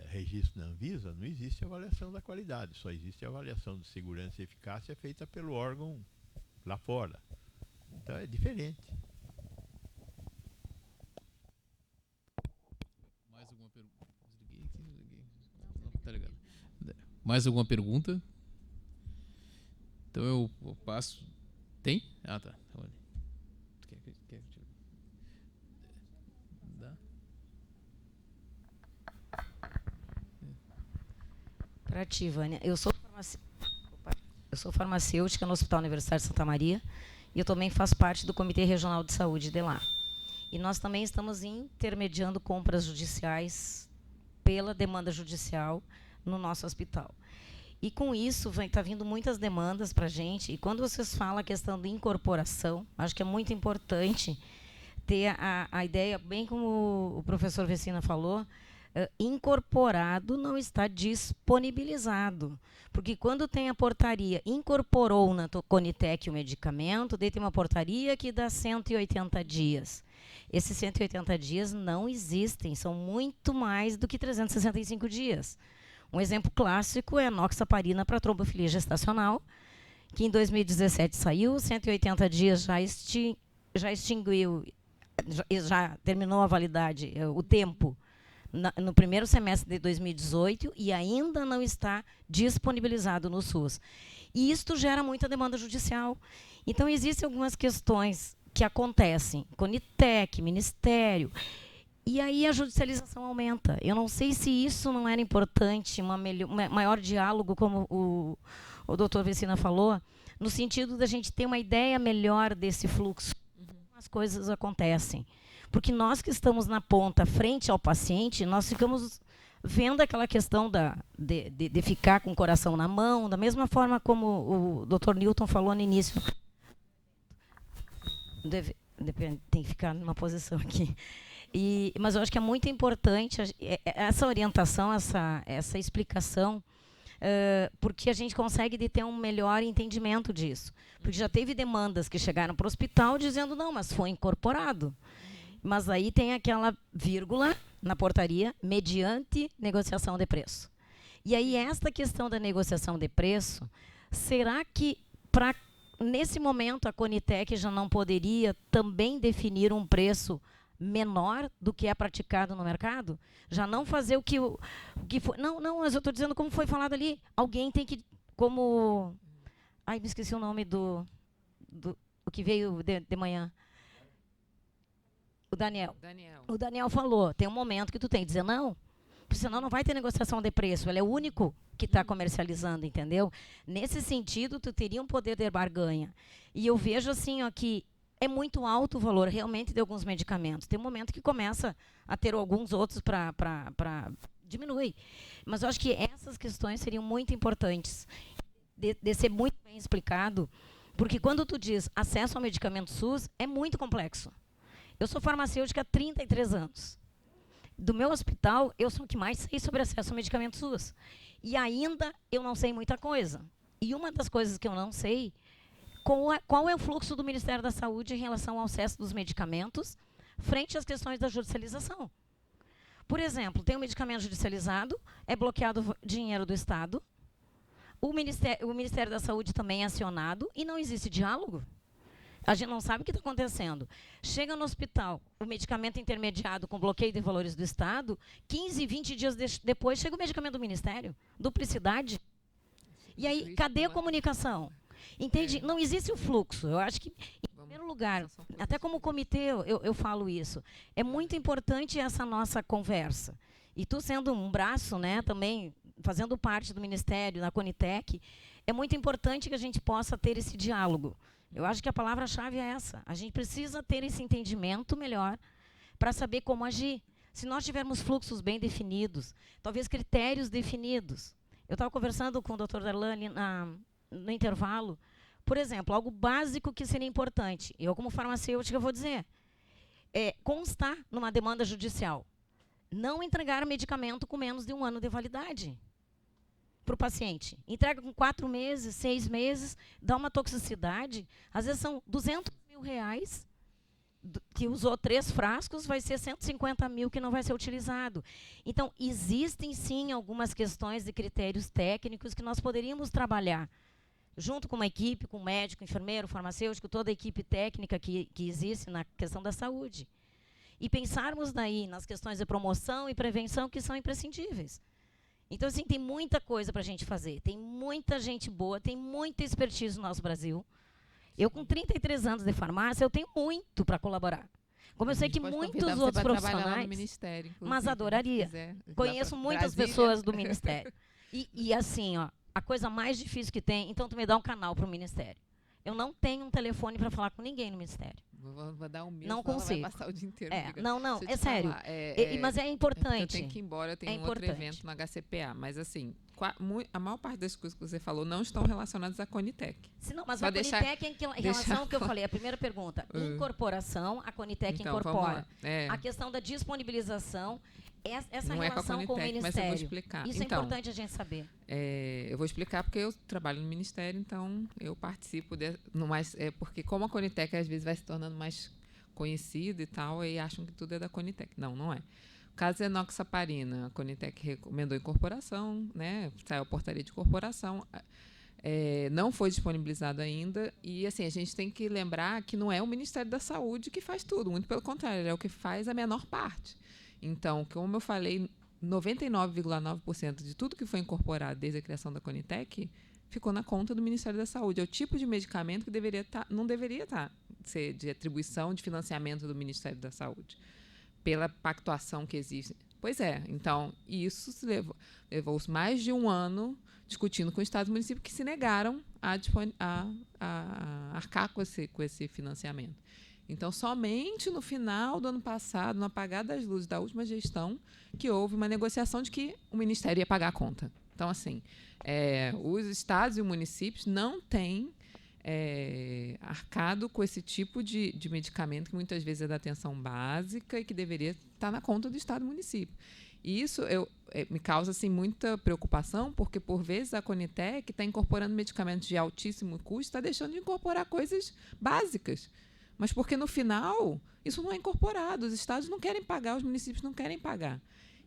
registro na Anvisa, não existe avaliação da qualidade, só existe a avaliação de segurança e eficácia feita pelo órgão lá fora. Então é diferente. Mais alguma pergunta? Desliguei. Não, tá ligado. Mais alguma pergunta? Então eu passo. Tem? Ah, tá. Olha. Quer dá? Para ti, Vânia. Eu sou farmacêutica no Hospital Universitário de Santa Maria e eu também faço parte do Comitê Regional de Saúde de lá. E nós também estamos intermediando compras judiciais pela demanda judicial no nosso hospital. E com isso está vindo muitas demandas para a gente. E quando vocês falam a questão de incorporação, acho que é muito importante ter a ideia, bem como o professor Vecina falou, incorporado não está disponibilizado. Porque quando tem a portaria, incorporou na Conitec o medicamento, daí tem uma portaria que dá 180 dias. Esses 180 dias não existem, são muito mais do que 365 dias. Um exemplo clássico é a noxaparina para trombofilia gestacional, que em 2017 saiu, 180 dias já extinguiu, já terminou a validade, o tempo, no primeiro semestre de 2018 e ainda não está disponibilizado no SUS. E isto gera muita demanda judicial. Então, existem algumas questões que acontecem, Conitec, Ministério, e aí a judicialização aumenta. Eu não sei se isso não era importante, maior diálogo, como o doutor Vecina falou, no sentido da gente ter uma ideia melhor desse fluxo. As coisas acontecem. Porque nós que estamos na ponta, frente ao paciente, nós ficamos vendo aquela questão de ficar com o coração na mão, da mesma forma como o doutor Newton falou no início. Tem que ficar numa posição aqui. Mas eu acho que é muito importante essa orientação, essa explicação, porque a gente consegue ter um melhor entendimento disso. Porque já teve demandas que chegaram para o hospital dizendo, não, mas foi incorporado. Mas aí tem aquela vírgula na portaria, mediante negociação de preço. E aí esta questão da negociação de preço, será que nesse momento a Conitec já não poderia também definir um preço menor do que é praticado no mercado? Já não fazer o que foi. Não, mas eu estou dizendo como foi falado ali. Alguém tem que, como... Ai, me esqueci o nome do que veio de manhã. O Daniel. Daniel. O Daniel falou, tem um momento que tu tem que dizer não, porque senão não vai ter negociação de preço. Ele é o único que está comercializando, entendeu? Nesse sentido, tu teria um poder de barganha. E eu vejo assim, ó, que é muito alto o valor realmente de alguns medicamentos. Tem um momento que começa a ter alguns outros para diminui. Mas eu acho que essas questões seriam muito importantes de ser muito bem explicado, porque quando tu diz acesso ao medicamento SUS, é muito complexo. Eu sou farmacêutica há 33 anos. Do meu hospital, eu sou o que mais sei sobre acesso ao medicamento SUS. E ainda eu não sei muita coisa. E uma das coisas que eu não sei, qual é o fluxo do Ministério da Saúde em relação ao acesso dos medicamentos frente às questões da judicialização. Por exemplo, tem um medicamento judicializado, é bloqueado dinheiro do Estado, o Ministério da Saúde também é acionado e não existe diálogo. A gente não sabe o que está acontecendo. Chega no hospital, o medicamento intermediado com bloqueio de valores do Estado, 15, 20 dias depois chega o medicamento do Ministério. Duplicidade. E aí, cadê a comunicação? Entende? Não existe o fluxo. Eu acho que, em primeiro lugar, até como comitê eu falo isso, é muito importante essa nossa conversa. E tu sendo um braço, né, também fazendo parte do Ministério, na Conitec, é muito importante que a gente possa ter esse diálogo. Eu acho que a palavra-chave é essa. A gente precisa ter esse entendimento melhor para saber como agir. Se nós tivermos fluxos bem definidos, talvez critérios definidos. Eu estava conversando com o Dr. Darlan no intervalo. Por exemplo, algo básico que seria importante. Eu, como farmacêutica, vou dizer. Constar numa demanda judicial. Não entregar medicamento com menos de 1 ano de validade para o paciente. Entrega com 4 meses, 6 meses, dá uma toxicidade. Às vezes são R$200 mil, que usou 3 frascos, vai ser 150 mil que não vai ser utilizado. Então, existem sim algumas questões de critérios técnicos que nós poderíamos trabalhar, junto com uma equipe, com médico, enfermeiro, farmacêutico, toda a equipe técnica que existe na questão da saúde. E pensarmos daí nas questões de promoção e prevenção que são imprescindíveis. Então, assim, tem muita coisa para a gente fazer. Tem muita gente boa, tem muita expertise no nosso Brasil. Eu, com 33 anos de farmácia, eu tenho muito para colaborar. Como eu sei que muitos outros profissionais... Ministério, mas adoraria. Conheço muitas pessoas do Ministério. E assim, ó, a coisa mais difícil que tem, então tu me dá um canal para o Ministério. Eu não tenho um telefone para falar com ninguém no Ministério. Vou dar um mês, não consigo. Vai passar o dia inteiro. Não, é sério. Mas é importante. Eu tenho que ir embora, eu tenho outro evento no HCPA. Mas, assim, a maior parte das coisas que você falou não estão relacionadas à Conitec. Não, mas a Conitec, em relação ao que eu falei, a primeira pergunta, incorporação, a Conitec então, incorpora. A questão da disponibilização, essa não relação é com o Ministério. Mas eu vou explicar. Isso então, é importante a gente saber. Eu vou explicar porque eu trabalho no Ministério, então eu participo, porque como a Conitec às vezes vai se tornando mais conhecida e tal, e acham que tudo é da Conitec. Não é. O caso é enoxaparina, a Conitec recomendou incorporação, né? Saiu a portaria de incorporação, não foi disponibilizado ainda, e assim, a gente tem que lembrar que não é o Ministério da Saúde que faz tudo, muito pelo contrário, é o que faz a menor parte. Então, como eu falei, 99,9% de tudo que foi incorporado desde a criação da Conitec ficou na conta do Ministério da Saúde. É o tipo de medicamento que não deveria ser de atribuição de financiamento do Ministério da Saúde, pela pactuação que existe. Pois é, então, isso levou-se mais de 1 ano discutindo com o Estado e o município que se negaram a arcar com esse financiamento. Então, somente no final do ano passado, no apagar das luzes da última gestão, que houve uma negociação de que o Ministério ia pagar a conta. Então, assim, os estados e os municípios não têm arcado com esse tipo de medicamento que muitas vezes é da atenção básica e que deveria estar na conta do estado e do município. E isso me causa assim, muita preocupação, porque, por vezes, a Conitec está incorporando medicamentos de altíssimo custo, está deixando de incorporar coisas básicas. Mas porque, no final, isso não é incorporado. Os estados não querem pagar, os municípios não querem pagar.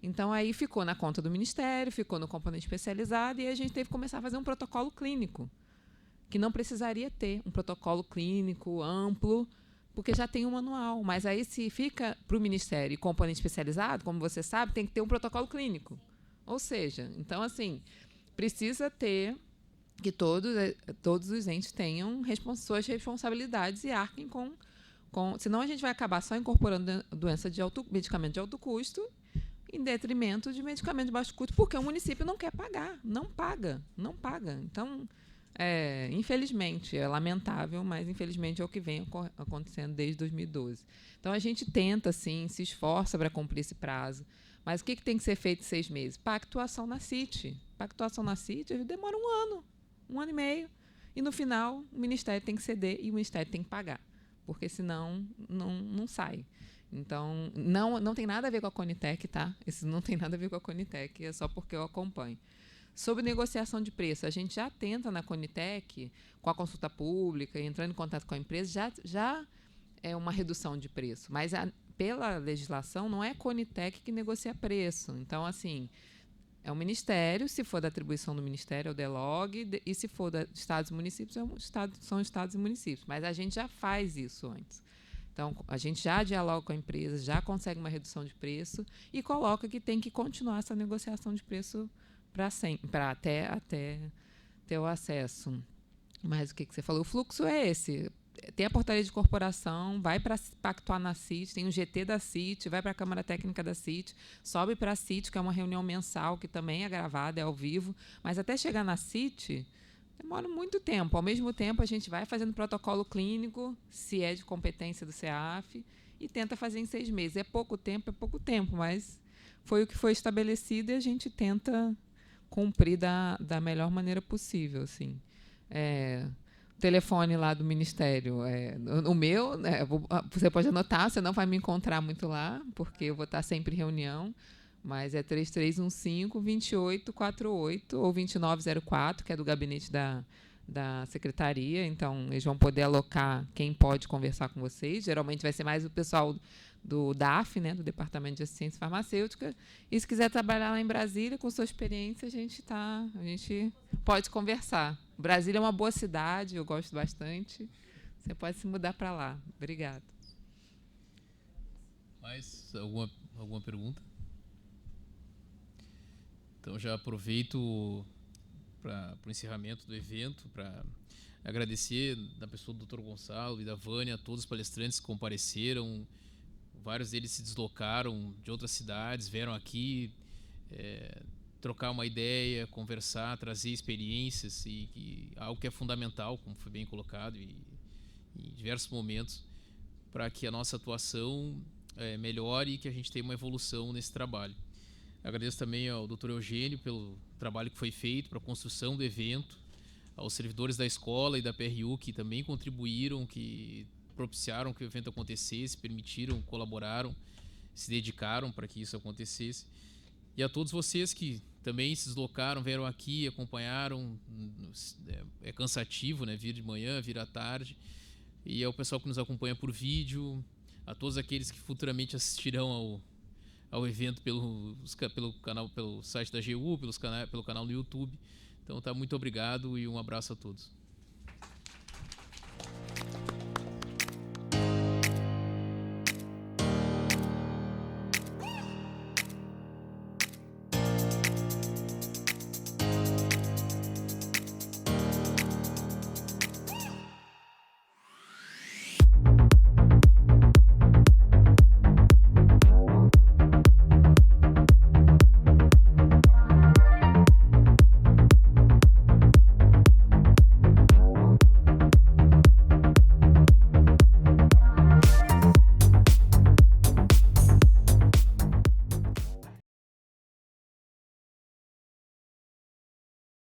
Então, aí ficou na conta do Ministério, ficou no componente especializado, e a gente teve que começar a fazer um protocolo clínico, que não precisaria ter um protocolo clínico amplo, porque já tem um manual. Mas aí, se fica para o Ministério e componente especializado, como você sabe, tem que ter um protocolo clínico. Ou seja, então, assim, precisa ter que todos os entes tenham suas responsabilidades e arquem com Senão a gente vai acabar só incorporando medicamento de alto custo em detrimento de medicamento de baixo custo, porque o município não quer pagar, não paga. Então, infelizmente, é lamentável, mas infelizmente é o que vem acontecendo desde 2012. Então, a gente tenta, sim, se esforça para cumprir esse prazo. Mas o que tem que ser feito em 6 meses? Pactuação na CIT. Pactuação na CIT demora 1 ano e meio. E, no final, o Ministério tem que ceder e o Ministério tem que pagar, porque senão não sai. Então, não tem nada a ver com a Conitec, tá? Isso não tem nada a ver com a Conitec, é só porque eu acompanho. Sobre negociação de preço, a gente já tenta na Conitec, com a consulta pública, entrando em contato com a empresa, já é uma redução de preço. Mas, pela legislação, não é a Conitec que negocia preço. Então, assim, é o Ministério, se for da atribuição do Ministério, é o DELOG, e se for de estados e municípios, são estados e municípios. Mas a gente já faz isso antes. Então, a gente já dialoga com a empresa, já consegue uma redução de preço e coloca que tem que continuar essa negociação de preço para até ter o acesso. Mas o que você falou? O fluxo é esse. Tem a portaria de corporação, vai para pactuar na CIT, tem o GT da CIT, vai para a Câmara Técnica da CIT, sobe para a CIT, que é uma reunião mensal, que também é gravada, é ao vivo, mas até chegar na CIT demora muito tempo. Ao mesmo tempo, a gente vai fazendo protocolo clínico, se é de competência do CEAF, e tenta fazer em 6 meses. É pouco tempo, mas foi o que foi estabelecido e a gente tenta cumprir da melhor maneira possível. Assim. O telefone lá do Ministério, o meu, você pode anotar, você não vai me encontrar muito lá, porque eu vou estar sempre em reunião, mas é 3315-2848 ou 2904, que é do gabinete da secretaria. Então, eles vão poder alocar quem pode conversar com vocês. Geralmente vai ser mais o pessoal do DAF, né, do Departamento de Assistência Farmacêutica. E se quiser trabalhar lá em Brasília, com sua experiência, a gente pode conversar. Brasília é uma boa cidade, eu gosto bastante. Você pode se mudar para lá. Obrigada. Mais alguma pergunta? Então, já aproveito para o encerramento do evento, para agradecer da pessoa do Dr. Gonçalo e da Vânia, a todos os palestrantes que compareceram. Vários deles se deslocaram de outras cidades, vieram aqui trocar uma ideia, conversar, trazer experiências, e algo que é fundamental, como foi bem colocado, em diversos momentos, para que a nossa atuação melhore e que a gente tenha uma evolução nesse trabalho. Agradeço também ao Dr. Eugênio pelo trabalho que foi feito para a construção do evento, aos servidores da escola e da PRU que também contribuíram, que propiciaram que o evento acontecesse, permitiram, colaboraram, se dedicaram para que isso acontecesse. E a todos vocês que também se deslocaram, vieram aqui, acompanharam. É cansativo, né? Vir de manhã, vir à tarde. E ao pessoal que nos acompanha por vídeo, a todos aqueles que futuramente assistirão ao evento pelo canal, pelo site da GU, pelo canal no YouTube. Então, muito obrigado e um abraço a todos.